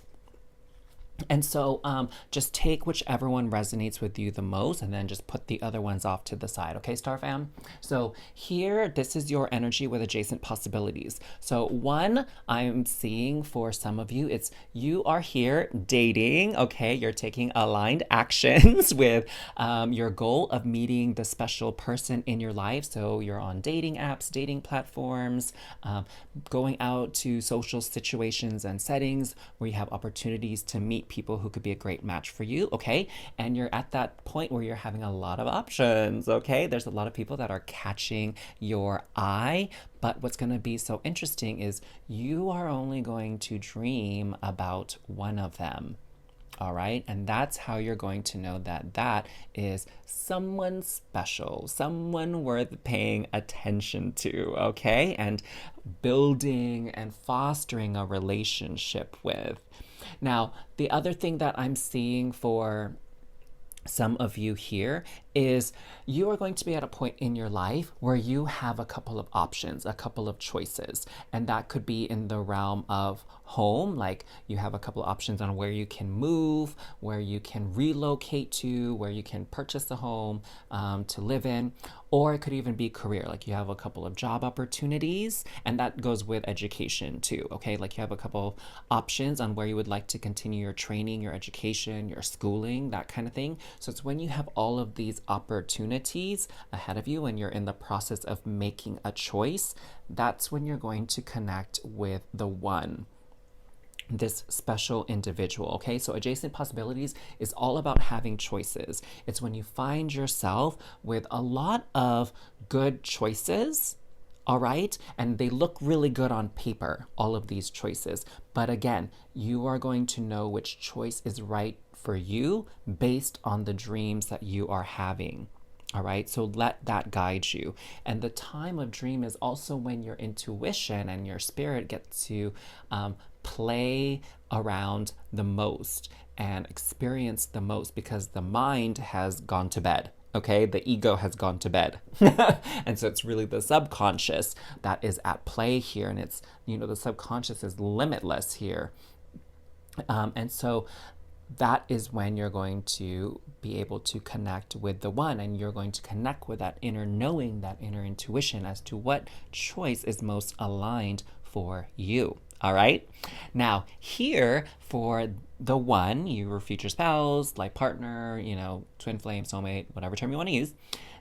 And so just take whichever one resonates with you the most and then just put the other ones off to the side. Okay, Star Fam? So here, this is your energy with adjacent possibilities. So one, I'm seeing for some of you, it's you are here dating, okay? You're taking aligned actions with your goal of meeting the special person in your life. So you're on dating apps, dating platforms, going out to social situations and settings where you have opportunities to meet people who could be a great match for you, okay? And you're at that point where you're having a lot of options, okay? There's a lot of people that are catching your eye, but what's going to be so interesting is you are only going to dream about one of them. All right, and that's how you're going to know that that is someone special, someone worth paying attention to, okay? And building and fostering a relationship with. Now, the other thing that I'm seeing for some of you here is you are going to be at a point in your life where you have a couple of options, a couple of choices. And that could be in the realm of home, like you have a couple of options on where you can move, where you can relocate to, where you can purchase a home to live in. Or it could even be career, like you have a couple of job opportunities, and that goes with education too, okay? Like you have a couple options on where you would like to continue your training, your education, your schooling, that kind of thing. So it's when you have all of these opportunities ahead of you and you're in the process of making a choice, that's when you're going to connect with the one, this special individual, okay? So adjacent possibilities is all about having choices. It's when you find yourself with a lot of good choices, all right? And they look really good on paper, all of these choices. But again, you are going to know which choice is right for you based on the dreams that you are having. All right, so let that guide you. And the time of dream is also when your intuition and your spirit get to play around the most and experience the most because the mind has gone to bed. Okay, the ego has gone to bed. And so it's really the subconscious that is at play here. And it's, the subconscious is limitless here. And so that is when you're going to be able to connect with the one, and you're going to connect with that inner knowing, that inner intuition as to what choice is most aligned for you. All right. Now, here for the one, your future spouse, life partner, twin flame, soulmate, whatever term you want to use,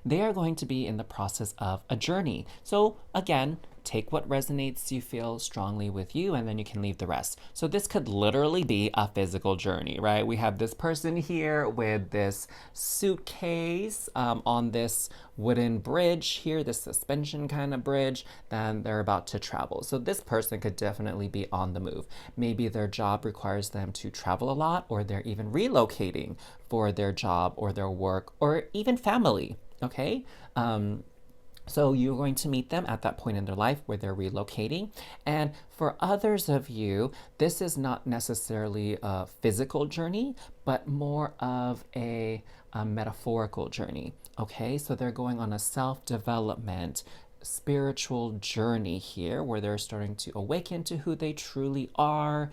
they are going to be in the process of a journey. So again, take what resonates you feel strongly with you, and then you can leave the rest. So this could literally be a physical journey, right? We have this person here with this suitcase on this wooden bridge here, this suspension kind of bridge, then they're about to travel. So this person could definitely be on the move. Maybe their job requires them to travel a lot, or they're even relocating for their job or their work, or even family, okay? So you're going to meet them at that point in their life where they're relocating. And for others of you, this is not necessarily a physical journey, but more of a metaphorical journey. Okay, so they're going on a self-development, spiritual journey here where they're starting to awaken to who they truly are,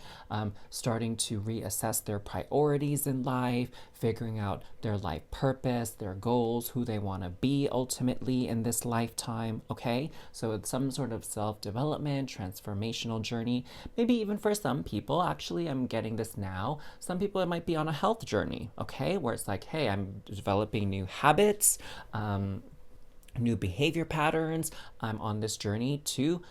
starting to reassess their priorities in life, figuring out their life purpose, their goals, who they want to be ultimately in this lifetime. Okay, so it's some sort of self-development, transformational journey. Maybe even for some people, actually, I'm getting this now. Some people, it might be on a health journey, okay, where it's like, hey, I'm developing new habits, new behavior patterns. I'm on this journey to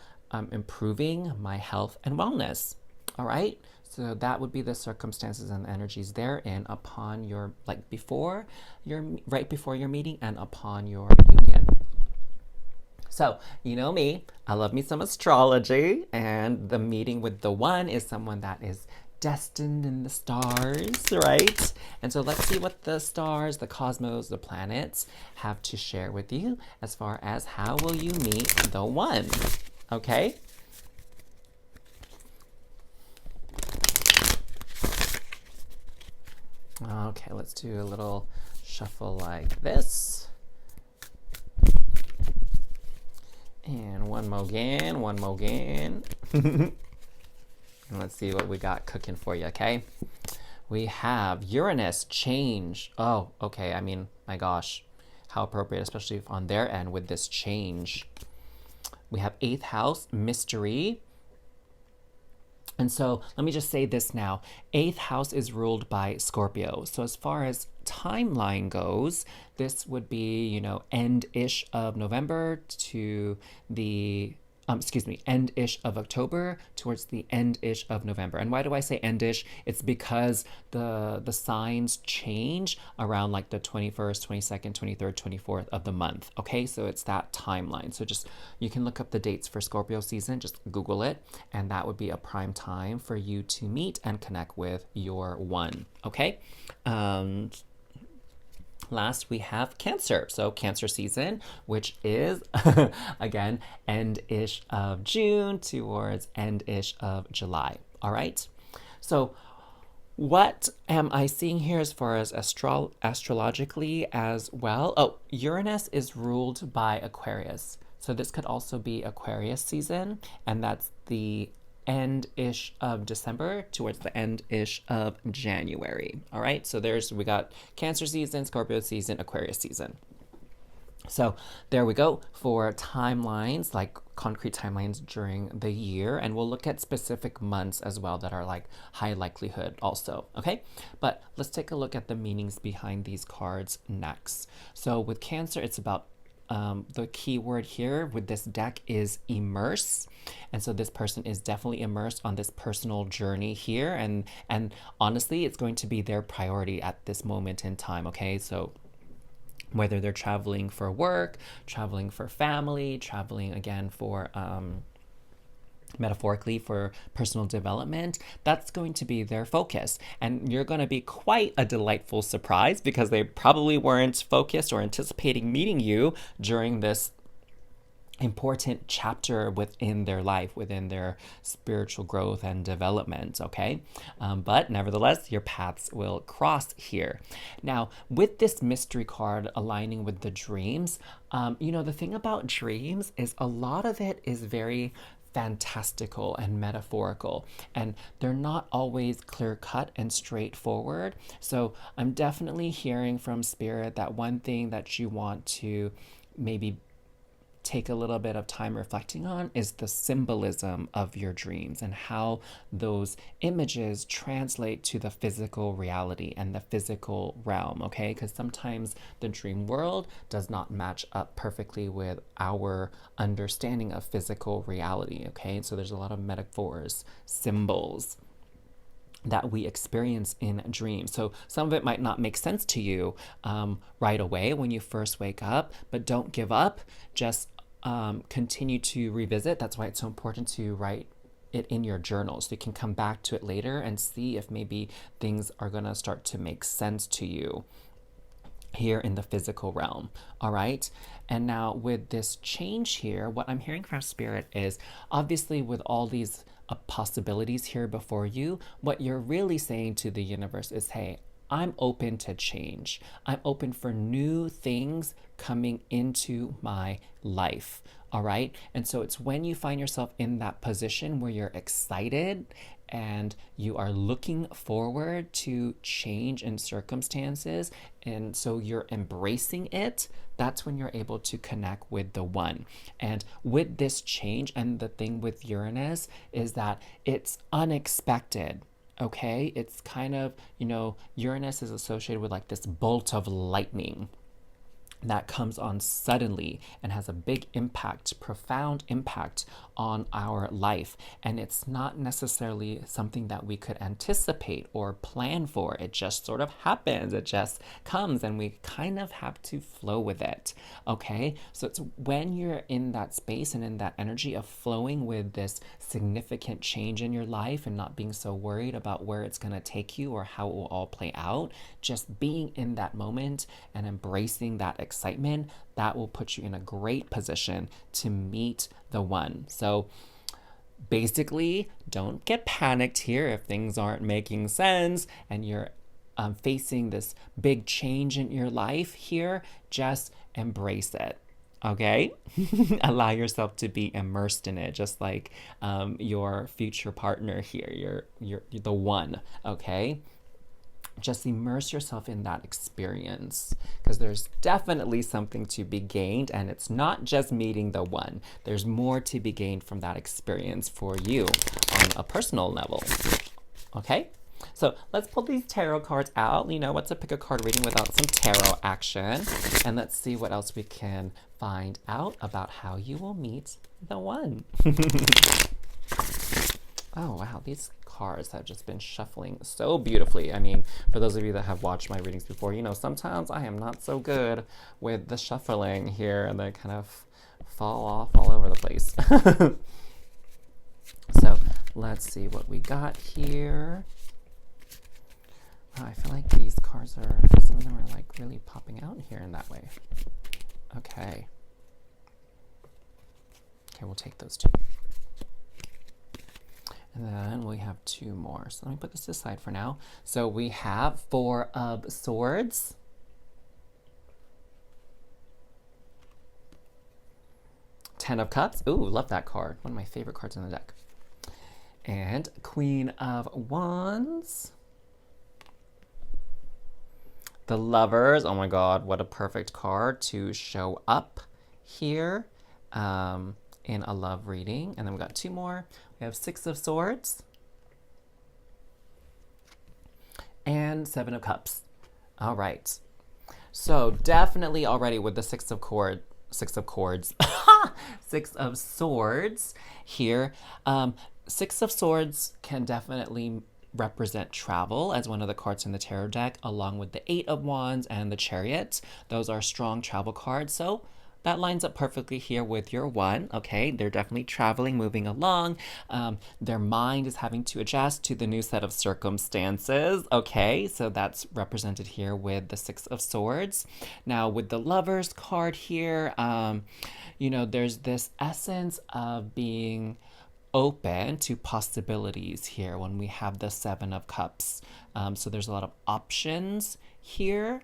improving my health and wellness. All right. So that would be the circumstances and the energies there, and upon your, like before your, right before your meeting and upon your union. So, you know me, I love me some astrology, and the meeting with the one is someone that is destined in the stars, right? And so let's see what the stars, the cosmos, the planets have to share with you as far as how will you meet the one, okay? Okay, let's do a little shuffle like this. And one more again, one more again. And let's see what we got cooking for you, okay? We have Uranus change. Oh, okay. I mean, my gosh, how appropriate, especially on their end with this change. We have 8th house, mystery. And so let me just say this now. 8th house is ruled by Scorpio. So as far as timeline goes, this would be, you know, end-ish of November to the end-ish of October towards the end-ish of November. And why do I say end-ish? It's because the signs change around like the 21st, 22nd, 23rd, 24th of the month. Okay, so it's that timeline. So just, you can look up the dates for Scorpio season, just Google it, and that would be a prime time for you to meet and connect with your one. Okay. Last, we have Cancer. So Cancer season, which is, again, end-ish of June towards end-ish of July. All right. So what am I seeing here as far as astrologically as well? Oh, Uranus is ruled by Aquarius. So this could also be Aquarius season, and that's the end-ish of December towards the end-ish of January. All right, so we got Cancer season, Scorpio season, Aquarius season. So there we go for timelines, like concrete timelines during the year, and we'll look at specific months as well that are like high likelihood also, okay? But let's take a look at the meanings behind these cards next. So with Cancer, it's about the key word here with this deck is immerse. And so this person is definitely immersed on this personal journey here. And honestly, it's going to be their priority at this moment in time, okay? So whether they're traveling for work, traveling for family, traveling again for metaphorically for personal development, that's going to be their focus. And you're going to be quite a delightful surprise because they probably weren't focused or anticipating meeting you during this important chapter within their life, within their spiritual growth and development, okay? But nevertheless, your paths will cross here. Now, with this mystery card aligning with the dreams, you know, the thing about dreams is a lot of it is very fantastical and metaphorical, and they're not always clear-cut and straightforward. So I'm definitely hearing from Spirit that one thing that you want to maybe take a little bit of time reflecting on is the symbolism of your dreams and how those images translate to the physical reality and the physical realm, okay? Because sometimes the dream world does not match up perfectly with our understanding of physical reality, okay? So there's a lot of metaphors, symbols that we experience in dreams. So some of it might not make sense to you right away when you first wake up, but don't give up. Just continue to revisit. That's why it's so important to write it in your journal so you can come back to it later and see if maybe things are going to start to make sense to you here in the physical realm. All right. And now with this change here, what I'm hearing from Spirit is obviously with all these possibilities here before you, what you're really saying to the universe is, hey, I'm open to change. I'm open for new things coming into my life. All right. And so it's when you find yourself in that position where you're excited and you are looking forward to change in circumstances, and so you're embracing it, that's when you're able to connect with the one. And with this change, and the thing with Uranus is that it's unexpected. Okay, it's kind of, Uranus is associated with like this bolt of lightning that comes on suddenly and has a big impact, profound impact on our life. And it's not necessarily something that we could anticipate or plan for. It just sort of happens. It just comes and we kind of have to flow with it. Okay. So it's when you're in that space and in that energy of flowing with this significant change in your life and not being so worried about where it's going to take you or how it will all play out, just being in that moment and embracing that excitement, that will put you in a great position to meet the one. So basically, don't get panicked here if things aren't making sense and you're facing this big change in your life here. Just embrace it. Okay? Allow yourself to be immersed in it, just like your future partner here, you're the one. Okay? Just immerse yourself in that experience, because there's definitely something to be gained, and it's not just meeting the one. There's more to be gained from that experience for you on a personal level. Okay? So let's pull these tarot cards out. What's a pick a card reading without some tarot action? And let's see what else we can find out about how you will meet the one. Oh, wow. These cards have just been shuffling so beautifully. I mean, for those of you that have watched my readings before, sometimes I am not so good with the shuffling here and they kind of fall off all over the place. So let's see what we got here. Wow, I feel like these cards some of them are like really popping out here in that way. Okay. Okay, we'll take those two. And then we have two more. So let me put this aside for now. So we have 4 of Swords. Ten of Cups. Ooh, love that card. One of my favorite cards in the deck. And Queen of Wands. The Lovers. Oh my God, what a perfect card to show up here in a love reading. And then we got 2 more. We have 6 of Swords and 7 of Cups. All right. So definitely already with the 6 of Swords here. 6 of Swords can definitely represent travel as one of the cards in the tarot deck, along with the 8 of Wands and the Chariot. Those are strong travel cards. So that lines up perfectly here with your one, okay? They're definitely traveling, moving along. Their mind is having to adjust to the new set of circumstances, okay? So that's represented here with the 6 of Swords. Now, with the Lovers card here, there's this essence of being open to possibilities here when we have the 7 of Cups. So there's a lot of options here,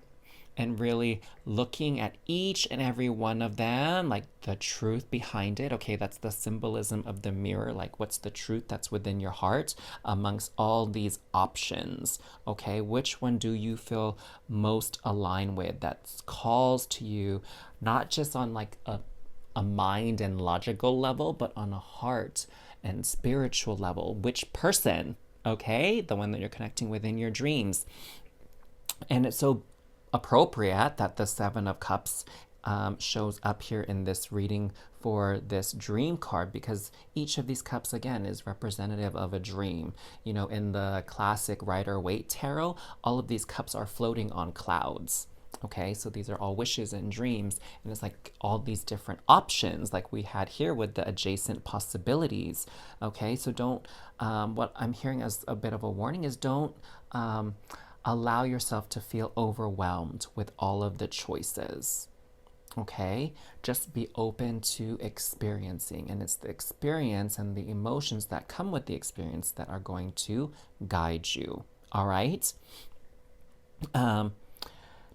and really looking at each and every one of them, like the truth behind it. Okay, that's the symbolism of the mirror. Like, what's the truth that's within your heart amongst all these options? Okay, which one do you feel most aligned with, that calls to you, not just on like a a mind and logical level, but on a heart and spiritual level. Which person? Okay, the one that you're connecting with in your dreams. And it's so appropriate that the Seven of Cups shows up here in this reading for this dream card, because each of these cups again is representative of a dream. You know, in the classic Rider-Waite tarot, all of these cups are floating on clouds. Okay, so these are all wishes and dreams, and it's like all these different options, like we had here with the adjacent possibilities. Okay, so don't, what I'm hearing as a bit of a warning is don't allow yourself to feel overwhelmed with all of the choices. Okay, just be open to experiencing, and it's the experience and the emotions that come with the experience that are going to guide you. All right.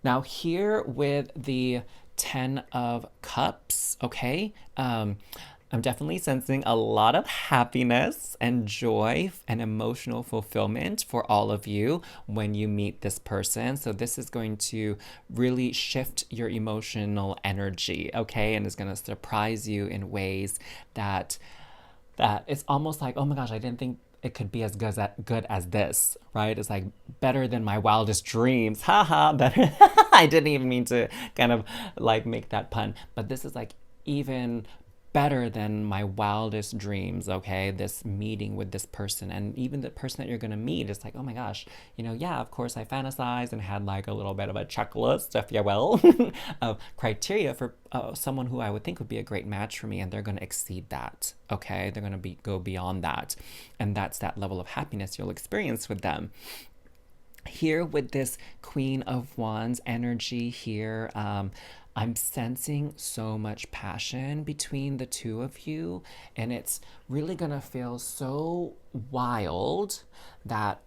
Now here with the 10 of Cups, okay, I'm definitely sensing a lot of happiness and joy and emotional fulfillment for all of you when you meet this person. So this is going to really shift your emotional energy, okay? And it's going to surprise you in ways that it's almost like, oh my gosh, I didn't think it could be as good as this, right? It's like better than my wildest dreams. Haha, better. I didn't even mean to kind of like make that pun, but this is like even better than my wildest dreams, okay? This meeting with this person, and even the person that you're gonna meet, it's like, oh my gosh, you know, yeah, of course I fantasized and had like a little bit of a checklist, if you will, of criteria for someone who I would think would be a great match for me, and they're gonna exceed that, okay? They're gonna go beyond that, and that's that level of happiness you'll experience with them. Here with this Queen of Wands energy here, I'm sensing so much passion between the two of you, and it's really gonna feel so wild that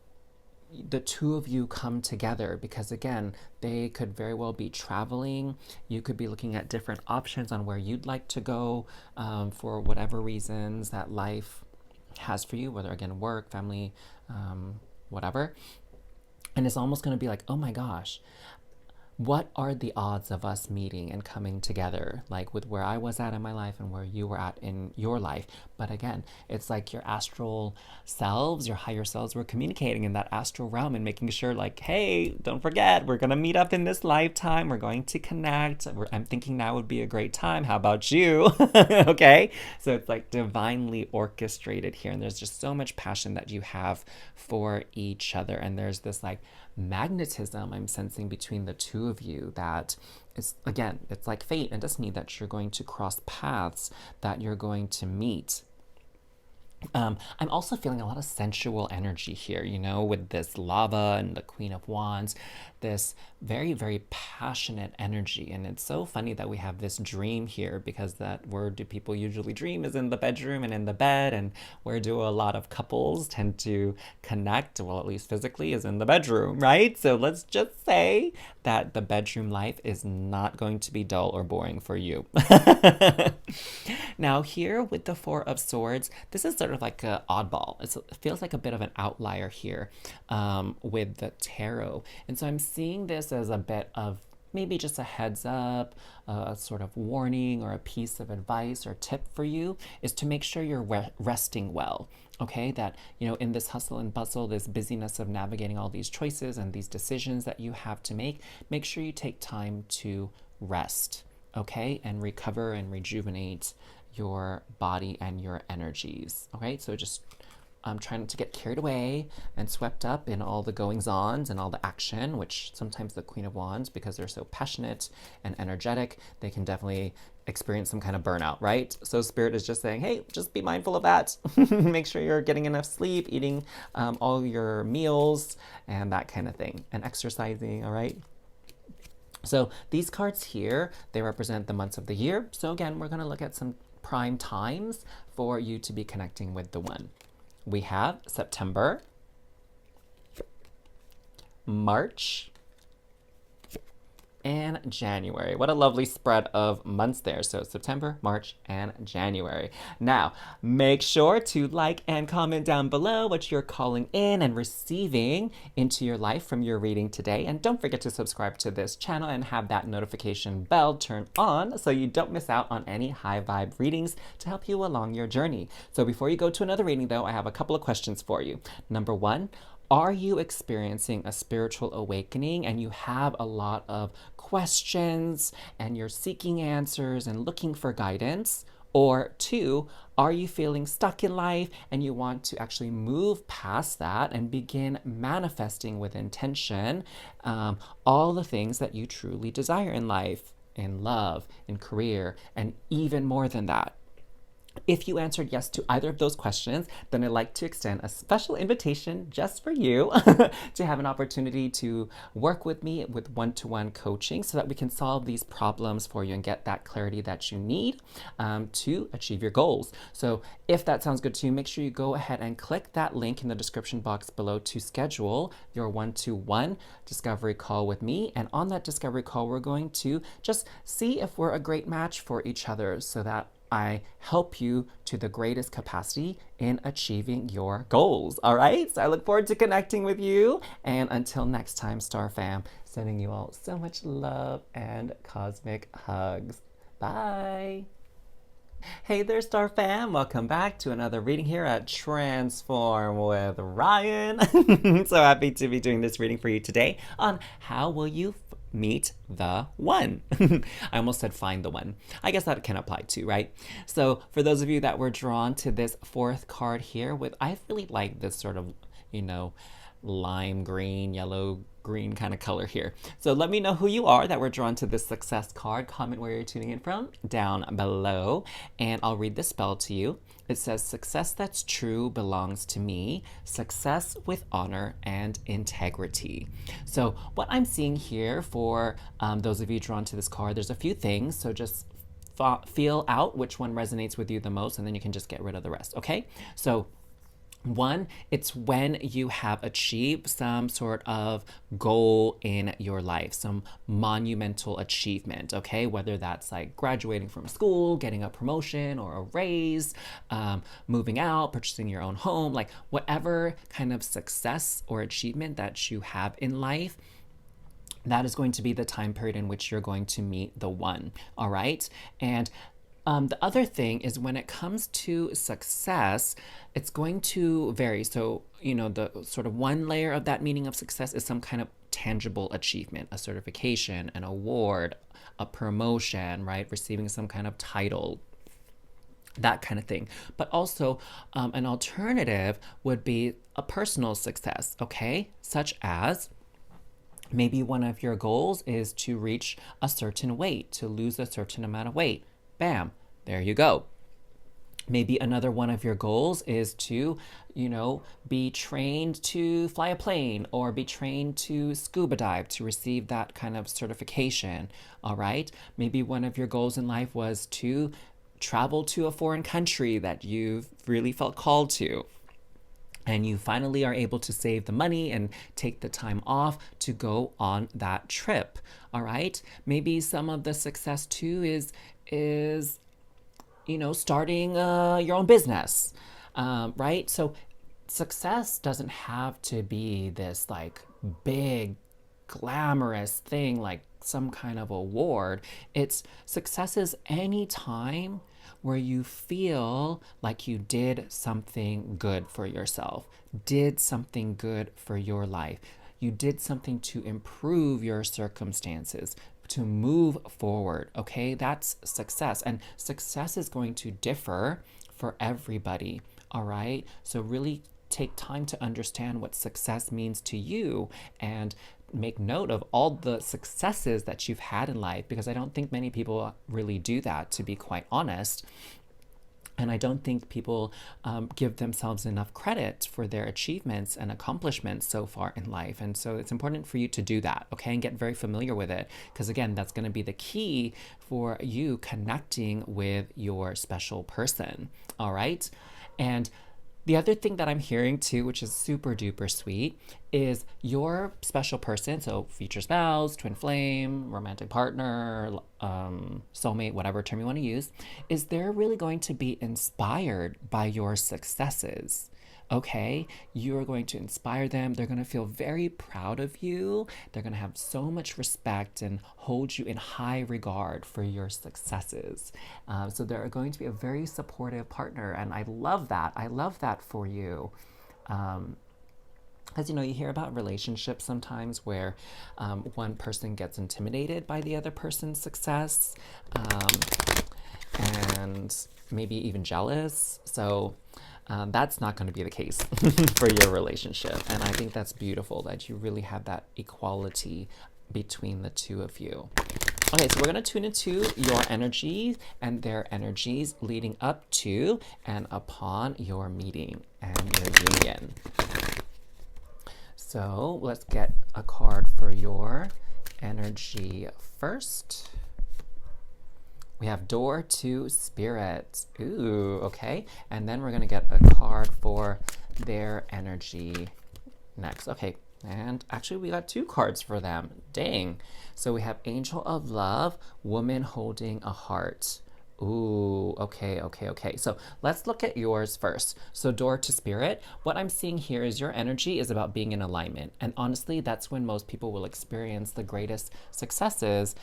the two of you come together, because again, they could very well be traveling. You could be looking at different options on where you'd like to go, for whatever reasons that life has for you, whether again, work, family, whatever. And it's almost going to be like, oh my gosh, what are the odds of us meeting and coming together, like with where I was at in my life and where you were at in your life? But again, it's like your astral selves, your higher selves were communicating in that astral realm and making sure like, hey, don't forget, we're going to meet up in this lifetime. We're going to connect. I'm thinking now would be a great time. How about you? Okay. So it's like divinely orchestrated here. And there's just so much passion that you have for each other. And there's this like magnetism I'm sensing between the two of you that is, again, it's like fate and destiny that you're going to cross paths, that you're going to meet. I'm also feeling a lot of sensual energy here, you know, with this lava and the Queen of Wands, this very, very passionate energy. And it's so funny that we have this dream here, because that where do people usually dream is in the bedroom and in the bed, and where do a lot of couples tend to connect, well, at least physically, is in the bedroom, right? So let's just say that the bedroom life is not going to be dull or boring for you. Now here with the Four of Swords, this is sort of like an oddball. It feels like a bit of an outlier here, with the tarot. And so I'm seeing this as a bit of maybe just a heads up, a sort of warning or a piece of advice or tip for you is to make sure you're resting well. Okay, that, you know, in this hustle and bustle, this busyness of navigating all these choices and these decisions that you have to make sure you take time to rest, okay, and recover and rejuvenate your body and your energies. Okay, so just trying not to get carried away and swept up in all the goings-ons and all the action, which sometimes the Queen of Wands, because they're so passionate and energetic, they can definitely experience some kind of burnout, right? So Spirit is just saying, hey, just be mindful of that. Make sure you're getting enough sleep, eating all your meals and that kind of thing, and exercising, all right? So these cards here, they represent the months of the year. So again, we're going to look at some prime times for you to be connecting with the one. We have September, March, and January. What a lovely spread of months there. So September, March, and January. Now, make sure to like and comment down below what you're calling in and receiving into your life from your reading today. And don't forget to subscribe to this channel and have that notification bell turned on so you don't miss out on any high vibe readings to help you along your journey. So before you go to another reading though, I have a couple of questions for you. Number one, are you experiencing a spiritual awakening and you have a lot of questions and you're seeking answers and looking for guidance? Or two, are you feeling stuck in life and you want to actually move past that and begin manifesting with intention all the things that you truly desire in life, in love, in career, and even more than that? If you answered yes to either of those questions, then I'd like to extend a special invitation just for you to have an opportunity to work with me with one-to-one coaching so that we can solve these problems for you and get that clarity that you need to achieve your goals. So if that sounds good to you, make sure you go ahead and click that link in the description box below to schedule your one-to-one discovery call with me. And on that discovery call, we're going to just see if we're a great match for each other so that I help you to the greatest capacity in achieving your goals. All right? So I look forward to connecting with you. And until next time, Star Fam, sending you all so much love and cosmic hugs. Bye. Hey there, Star Fam. Welcome back to another reading here at Transform with Ryan. So happy to be doing this reading for you today on how will you meet the one. I almost said find the one. I guess that can apply too, right? So for those of you that were drawn to this fourth card here with, I really like this sort of, lime green, yellow green kind of color here. So let me know who you are that were drawn to this success card. Comment where you're tuning in from down below and I'll read the spell to you. It says, success that's true belongs to me, success with honor and integrity. So what I'm seeing here for those of you drawn to this card, there's a few things. So just feel out which one resonates with you the most and then you can just get rid of the rest, okay? So one, it's when you have achieved some sort of goal in your life, some monumental achievement, okay? Whether that's like graduating from school, getting a promotion or a raise, moving out, purchasing your own home, like whatever kind of success or achievement that you have in life, that is going to be the time period in which you're going to meet the one, all right? And the other thing is when it comes to success, it's going to vary. So, the sort of one layer of that meaning of success is some kind of tangible achievement, a certification, an award, a promotion, right? Receiving some kind of title, that kind of thing. But also an alternative would be a personal success, okay? Such as maybe one of your goals is to reach a certain weight, to lose a certain amount of weight. Bam, there you go. Maybe another one of your goals is to, be trained to fly a plane or be trained to scuba dive to receive that kind of certification, all right? Maybe one of your goals in life was to travel to a foreign country that you've really felt called to. And you finally are able to save the money and take the time off to go on that trip, all right? Maybe some of the success too is starting your own business, right? So success doesn't have to be this like big glamorous thing like some kind of award. It's success is any time where you feel like you did something good for yourself, did something good for your life. You did something to improve your circumstances, to move forward, okay? That's success. And success is going to differ for everybody, all right? So really take time to understand what success means to you and make note of all the successes that you've had in life, because I don't think many people really do that, to be quite honest. And I don't think people give themselves enough credit for their achievements and accomplishments so far in life. And so it's important for you to do that, okay, and get very familiar with it. Because again, that's going to be the key for you connecting with your special person, all right? And The other thing that I'm hearing too, which is super duper sweet, is your special person, so future spouse, twin flame, romantic partner, soulmate, whatever term you want to use, is they're really going to be inspired by your successes. Okay, you are going to inspire them. They're going to feel very proud of you. They're going to have so much respect and hold you in high regard for your successes. So they're going to be a very supportive partner, and I love that. I love that for you. As you know, you hear about relationships sometimes where one person gets intimidated by the other person's success, and maybe even jealous. So that's not going to be the case for your relationship. And I think that's beautiful that you really have that equality between the two of you. Okay, so we're going to tune into your energy and their energies leading up to and upon your meeting and your union. So let's get a card for your energy first. We have door to spirit. Ooh, okay. And then we're going to get a card for their energy next. Okay. And actually, we got two cards for them. Dang. So we have Angel of Love, Woman Holding a Heart. Ooh, okay. So let's look at yours first. So door to spirit, what I'm seeing here is your energy is about being in alignment. And honestly, that's when most people will experience the greatest successes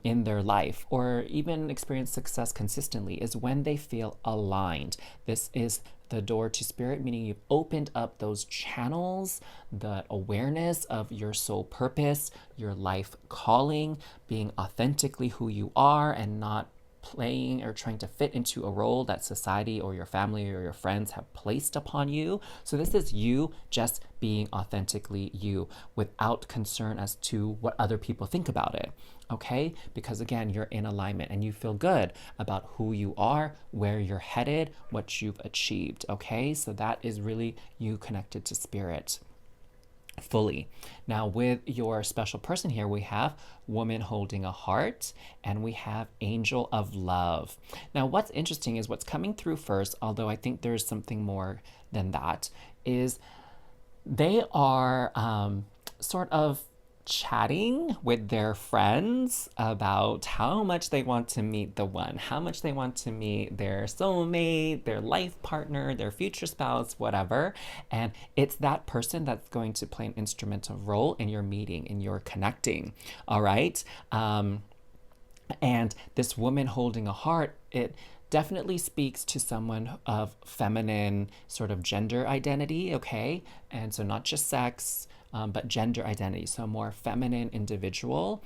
in their life, or even experience success consistently, is when they feel aligned. This is the door to spirit, meaning you've opened up those channels, the awareness of your soul purpose, your life calling, being authentically who you are and not playing or trying to fit into a role that society or your family or your friends have placed upon you. So this is you just being authentically you without concern as to what other people think about it. Okay? Because again, you're in alignment and you feel good about who you are, where you're headed, what you've achieved. Okay? So that is really you connected to spirit fully. Now with your special person here, we have Woman Holding a Heart and we have Angel of Love. Now what's interesting is what's coming through first, although I think there's something more than that, is they are sort of chatting with their friends about how much they want to meet the one, how much they want to meet their soulmate, their life partner, their future spouse, whatever. And it's that person that's going to play an instrumental role in your meeting, in your connecting. All right. And this woman holding a heart, it definitely speaks to someone of feminine sort of gender identity, okay? And so not just sex, but gender identity. So a more feminine individual.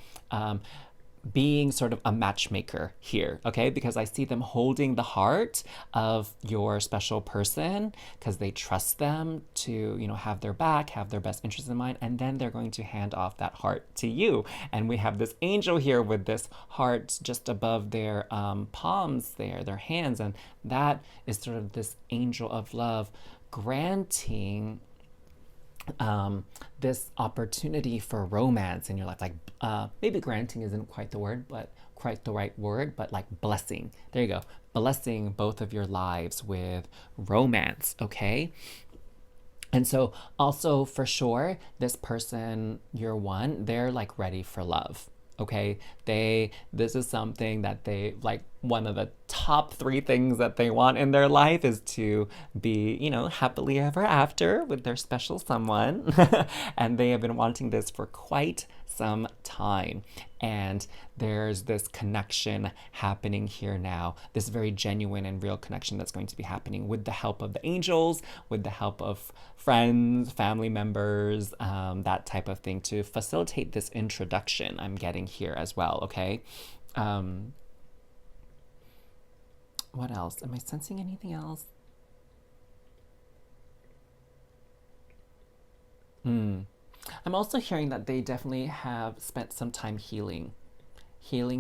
Being sort of a matchmaker here, okay? Because I see them holding the heart of your special person because they trust them to, you know, have their back, have their best interests in mind, and then they're going to hand off that heart to you. And we have this angel here with this heart just above their palms there, their hands, and that is sort of this angel of love granting this opportunity for romance in your life. Like maybe granting isn't quite the word, but quite the right word, but like blessing. There you go. Blessing both of your lives with romance, okay? And so also for sure, this person, your one, they're like ready for love. Okay, this is something that they like, one of the top three things that they want in their life is to be, you know, happily ever after with their special someone. And they have been wanting this for quite some time. And there's this connection happening here now, this very genuine and real connection that's going to be happening with the help of the angels, with the help of friends, family members, that type of thing to facilitate this introduction I'm getting here as well, okay? What else? Am I sensing anything else? I'm also hearing that they definitely have spent some time healing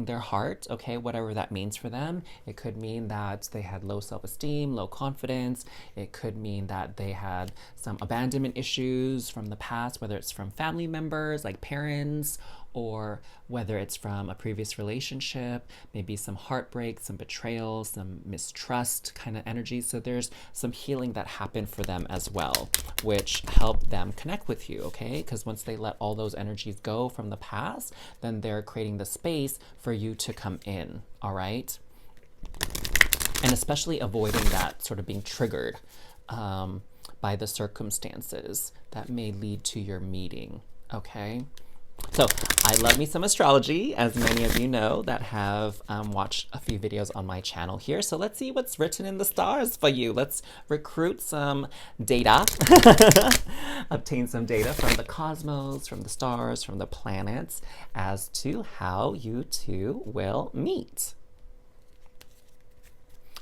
their heart, okay, whatever that means for them. It could mean that they had low self-esteem, low confidence. It could mean that they had some abandonment issues from the past, whether it's from family members like parents or whether it's from a previous relationship, maybe some heartbreak, some betrayal, some mistrust kind of energy. So there's some healing that happened for them as well, which helped them connect with you, okay? Because once they let all those energies go from the past, then they're creating the space for you to come in, all right? And especially avoiding that sort of being triggered by the circumstances that may lead to your meeting, okay? So I love me some astrology, as many of you know that have watched a few videos on my channel here. So let's see what's written in the stars for you. Let's recruit some data, obtain some data from the cosmos, from the stars, from the planets, as to how you two will meet.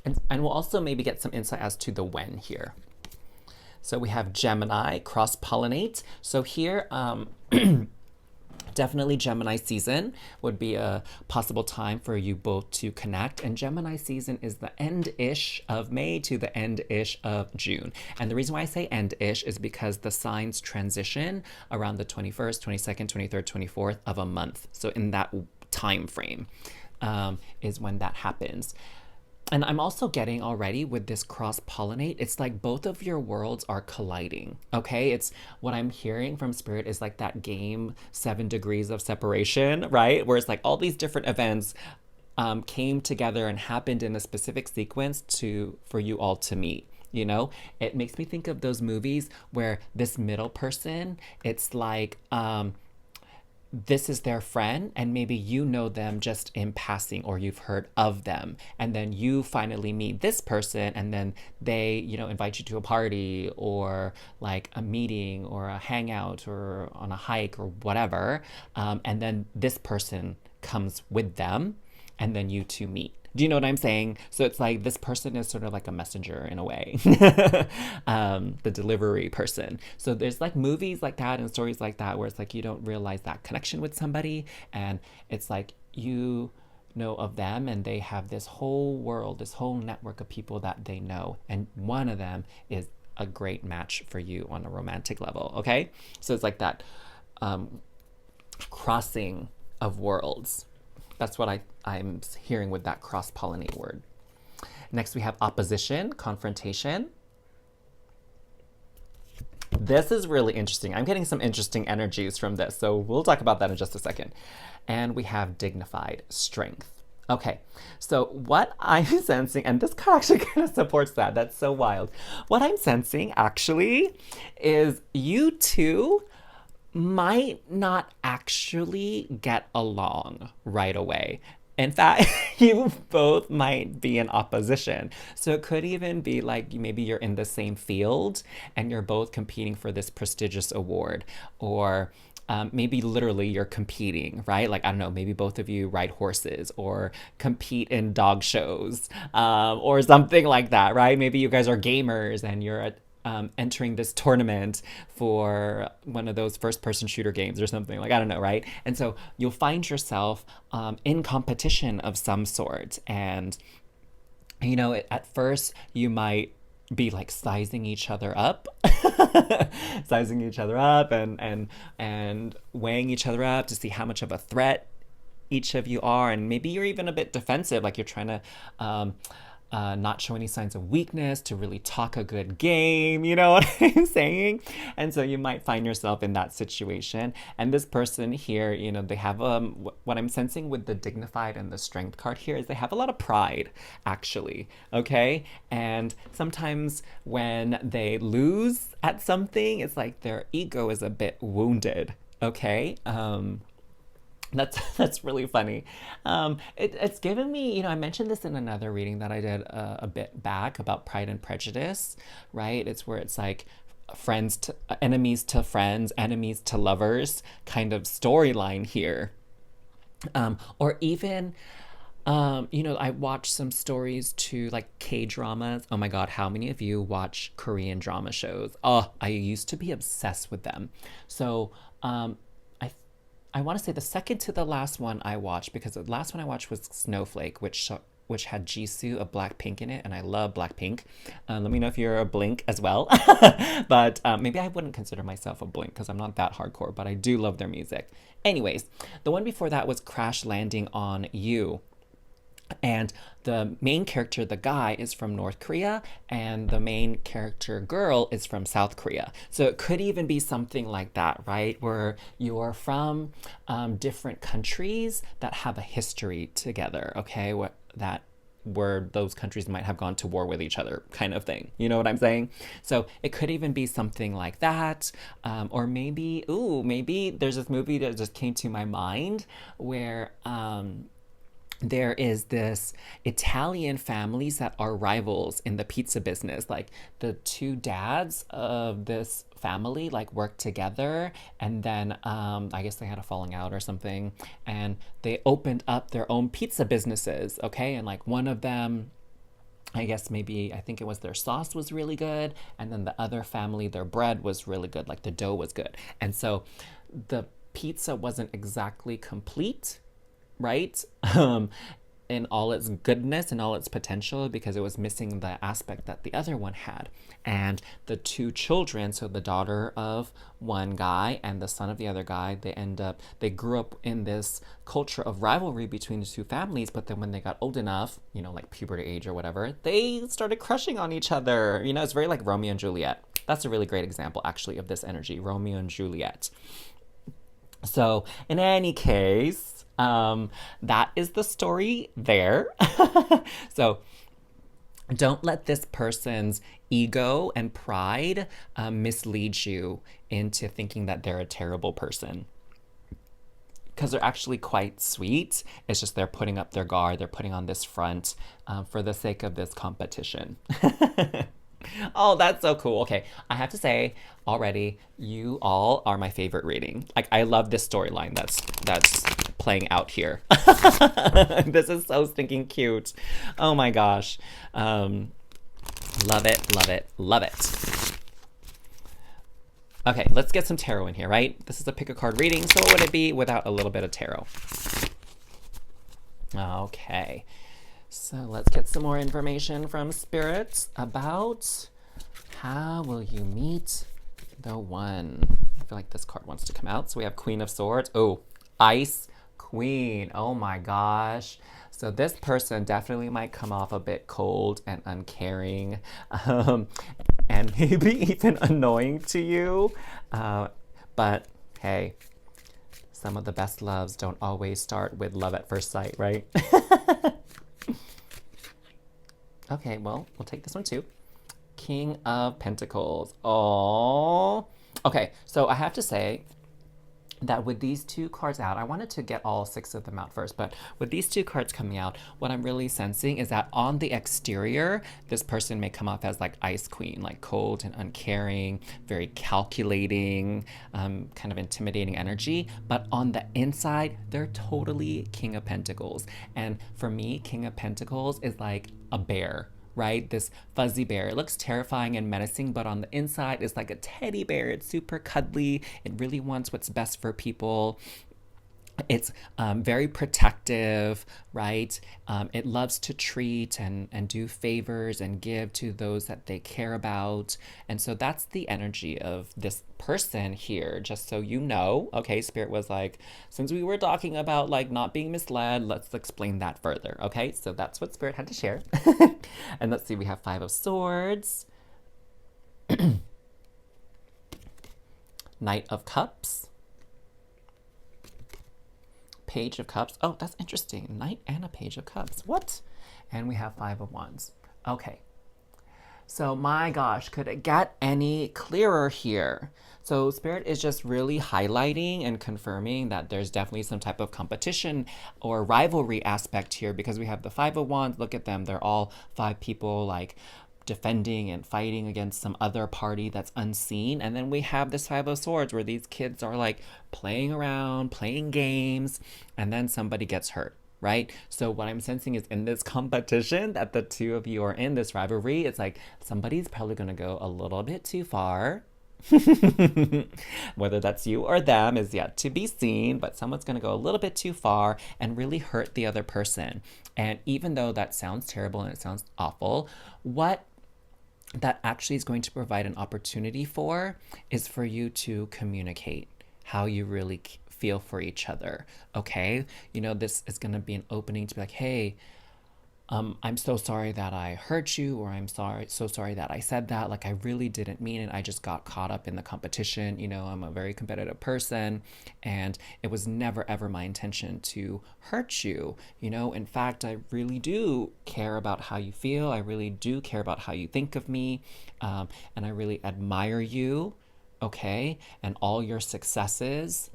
And we'll also maybe get some insight as to the when here. So we have Gemini, cross-pollinate. So here, definitely Gemini season would be a possible time for you both to connect. And Gemini season is the end-ish of May to the end-ish of June. And the reason why I say end-ish is because the signs transition around the 21st, 22nd, 23rd, 24th of a month. So in that time frame is when that happens. And I'm also getting already with this cross-pollinate, it's like both of your worlds are colliding, okay? It's what I'm hearing from Spirit is like that game 7 Degrees of Separation, right? Where it's like all these different events came together and happened in a specific sequence for you all to meet. You know, it makes me think of those movies where this middle person, it's like, this is their friend and maybe you know them just in passing or you've heard of them, and then you finally meet this person and then they, you know, invite you to a party or like a meeting or a hangout or on a hike or whatever, and then this person comes with them and then you two meet. Do you know what I'm saying? So it's like this person is sort of like a messenger in a way, the delivery person. So there's like movies like that and stories like that where it's like you don't realize that connection with somebody, and it's like you know of them and they have this whole world, this whole network of people that they know, and one of them is a great match for you on a romantic level, okay? So it's like that crossing of worlds. That's what I'm hearing with that cross-pollinate word. Next, we have opposition, confrontation. This is really interesting. I'm getting some interesting energies from this, so we'll talk about that in just a second. And we have dignified, strength. Okay, so what I'm sensing, and this card actually kind of supports that. That's so wild. What I'm sensing actually is you two might not actually get along right away. In fact, you both might be in opposition. So it could even be like maybe you're in the same field and you're both competing for this prestigious award, or maybe literally you're competing, right? Like, I don't know, maybe both of you ride horses or compete in dog shows or something like that, right? Maybe you guys are gamers and you're entering this tournament for one of those first-person shooter games or something, like, I don't know, right? And so you'll find yourself in competition of some sort, and you know, at first you might be like sizing each other up, sizing each other up, and weighing each other up to see how much of a threat each of you are, and maybe you're even a bit defensive, like you're trying to not show any signs of weakness, to really talk a good game, you know what I'm saying? And so you might find yourself in that situation. And this person here, you know, they have, what I'm sensing with the dignified and the strength card here is they have a lot of pride, actually, okay? And sometimes when they lose at something, it's like their ego is a bit wounded, okay? That's really funny. It's given me, you know, I mentioned this in another reading that I did a bit back about Pride and Prejudice, right? It's where it's like friends to enemies to friends, enemies to lovers kind of storyline here. Or even, you know, I watched some stories to like K-dramas. Oh my God, how many of you watch Korean drama shows? Oh, I used to be obsessed with them. So, I want to say the second to the last one I watched, because the last one I watched was Snowflake, which which had Jisoo of Blackpink in it, and I love Blackpink. Let me know if you're a Blink as well. But maybe I wouldn't consider myself a Blink because I'm not that hardcore, but I do love their music. Anyways, the one before that was Crash Landing on You. And the main character, the guy, is from North Korea, and the main character, girl, is from South Korea. So it could even be something like that, right? Where you're from different countries that have a history together, okay? Where those countries might have gone to war with each other, kind of thing. You know what I'm saying? So it could even be something like that. Or maybe there's this movie that just came to my mind where there is this Italian families that are rivals in the pizza business. Like the two dads of this family like work together, and then I guess they had a falling out or something, and they opened up their own pizza businesses. Okay, and like one of them, I think it was their sauce was really good, and then the other family, their bread was really good, like the dough was good, and so the pizza wasn't exactly complete, right? In all its goodness and all its potential, because it was missing the aspect that the other one had. And the two children, so the daughter of one guy and the son of the other guy, they grew up in this culture of rivalry between the two families, but then when they got old enough, like puberty age or whatever, they started crushing on each other. It's very like Romeo and Juliet. That's a really great example, actually, of this energy, Romeo and Juliet. So in any case, that is the story there. So don't let this person's ego and pride mislead you into thinking that they're a terrible person, because they're actually quite sweet. It's just they're putting up their guard. They're putting on this front for the sake of this competition. Oh, that's so cool. Okay, I have to say already, you all are my favorite reading. Like, I love this storyline that's playing out here. This is so stinking cute. Oh my gosh. Love it, love it, love it. Okay, let's get some tarot in here, right? This is a pick a card reading, so what would it be without a little bit of tarot? Okay. So let's get some more information from Spirit about how will you meet the one. I feel like this card wants to come out. So we have Queen of Swords. Oh, Ice Queen. Oh my gosh. So this person definitely might come off a bit cold and uncaring, and maybe even annoying to you. But hey, some of the best loves don't always start with love at first sight, right? Okay, well, we'll take this one too. King of Pentacles. Oh. Okay, so I have to say that with these two cards out, I wanted to get all 6 of them out first, but with these 2 cards coming out, what I'm really sensing is that on the exterior, this person may come off as like Ice Queen, like cold and uncaring, very calculating, kind of intimidating energy. But on the inside, they're totally King of Pentacles. And for me, King of Pentacles is like a bear, right? This fuzzy bear. It looks terrifying and menacing, but on the inside, it's like a teddy bear. It's super cuddly. It really wants what's best for people. It's very protective, right? It loves to treat and do favors and give to those that they care about. And so that's the energy of this person here, just so you know. Okay, Spirit was like, since we were talking about like not being misled, let's explain that further. Okay, so that's what Spirit had to share. And let's see, we have 5 of Swords. Knight of Cups. Page of Cups. Oh, that's interesting. Knight and a Page of Cups. What? And we have 5 of Wands. Okay. So my gosh, could it get any clearer here? So Spirit is just really highlighting and confirming that there's definitely some type of competition or rivalry aspect here, because we have the 5 of Wands. Look at them. They're all 5 people like defending and fighting against some other party that's unseen. And then we have this 5 of Swords where these kids are like playing around, playing games, and then somebody gets hurt, right? So what I'm sensing is in this competition that the 2 of you are in, this rivalry, it's like somebody's probably going to go a little bit too far. Whether that's you or them is yet to be seen, but someone's going to go a little bit too far and really hurt the other person. And even though that sounds terrible and it sounds awful, what that actually is going to provide an opportunity for is for you to communicate how you really feel for each other. Okay. This is going to be an opening to be like, hey, I'm so sorry that I hurt you, or so sorry that I said that. Like, I really didn't mean it. I just got caught up in the competition. I'm a very competitive person, and it was never, ever my intention to hurt you. In fact, I really do care about how you feel. I really do care about how you think of me. And I really admire you, okay, and all your successes.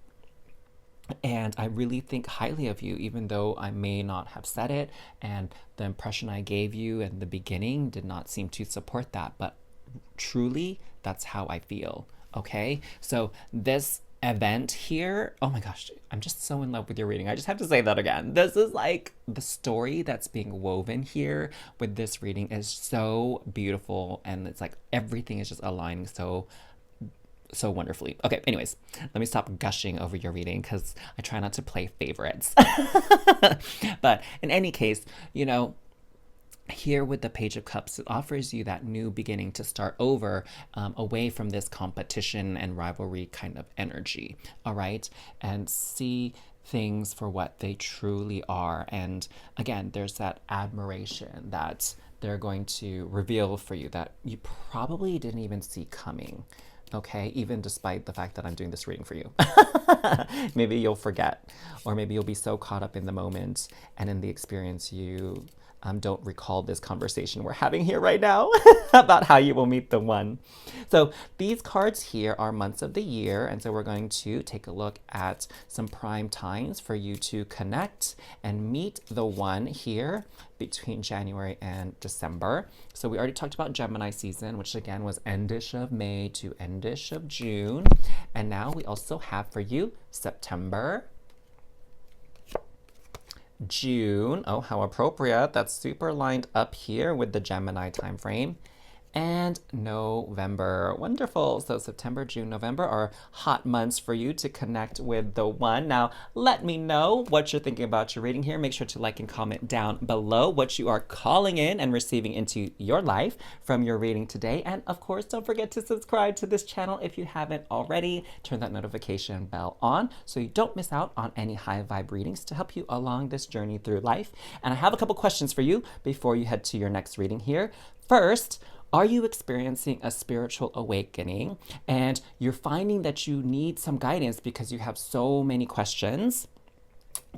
And I really think highly of you, even though I may not have said it. And the impression I gave you in the beginning did not seem to support that. But truly, that's how I feel. Okay? So this event here, oh my gosh, I'm just so in love with your reading. I just have to say that again. This is like the story that's being woven here with this reading is so beautiful. And it's like everything is just aligning so wonderfully. Okay, anyways, let me stop gushing over your reading because I try not to play favorites. But in any case, here with the Page of Cups, it offers you that new beginning to start over, away from this competition and rivalry kind of energy, all right? And see things for what they truly are. And again, there's that admiration that they're going to reveal for you that you probably didn't even see coming. Okay, even despite the fact that I'm doing this reading for you. Maybe you'll forget, or maybe you'll be so caught up in the moment and in the experience you don't recall this conversation we're having here right now about how you will meet the one. So these cards here are months of the year, and so we're going to take a look at some prime times for you to connect and meet the one here between January and December. So we already talked about Gemini season, which again was endish of May to endish of June. And now we also have for you September, June. Oh, how appropriate. That's super lined up here with the Gemini time frame. And November. Wonderful. So September, June, November are hot months for you to connect with the one. Now, let me know what you're thinking about your reading here. Make sure to like and comment down below what you are calling in and receiving into your life from your reading today. And of course, don't forget to subscribe to this channel if you haven't already. Turn that notification bell on so you don't miss out on any high vibe readings to help you along this journey through life. And I have a couple questions for you before you head to your next reading here. First, are you experiencing a spiritual awakening and you're finding that you need some guidance because you have so many questions?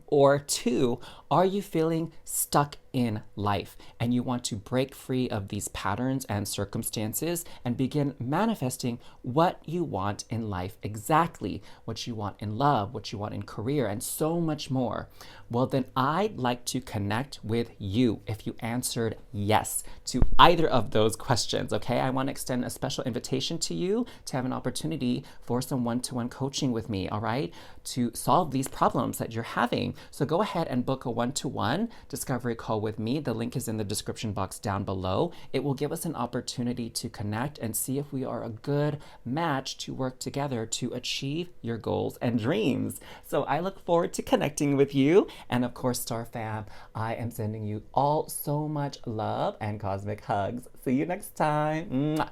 Or two, are you feeling stuck in life and you want to break free of these patterns and circumstances and begin manifesting what you want in life, exactly what you want in love, what you want in career, and so much more? Well, then I'd like to connect with you if you answered yes to either of those questions, okay? I want to extend a special invitation to you to have an opportunity for some one-to-one coaching with me, all right, to solve these problems that you're having. So go ahead and book a one-to-one discovery call with me. The link is in the description box down below. It will give us an opportunity to connect and see if we are a good match to work together to achieve your goals and dreams. So I look forward to connecting with you. And of course, Star Fam, I am sending you all so much love and cosmic hugs. See you next time. Mwah.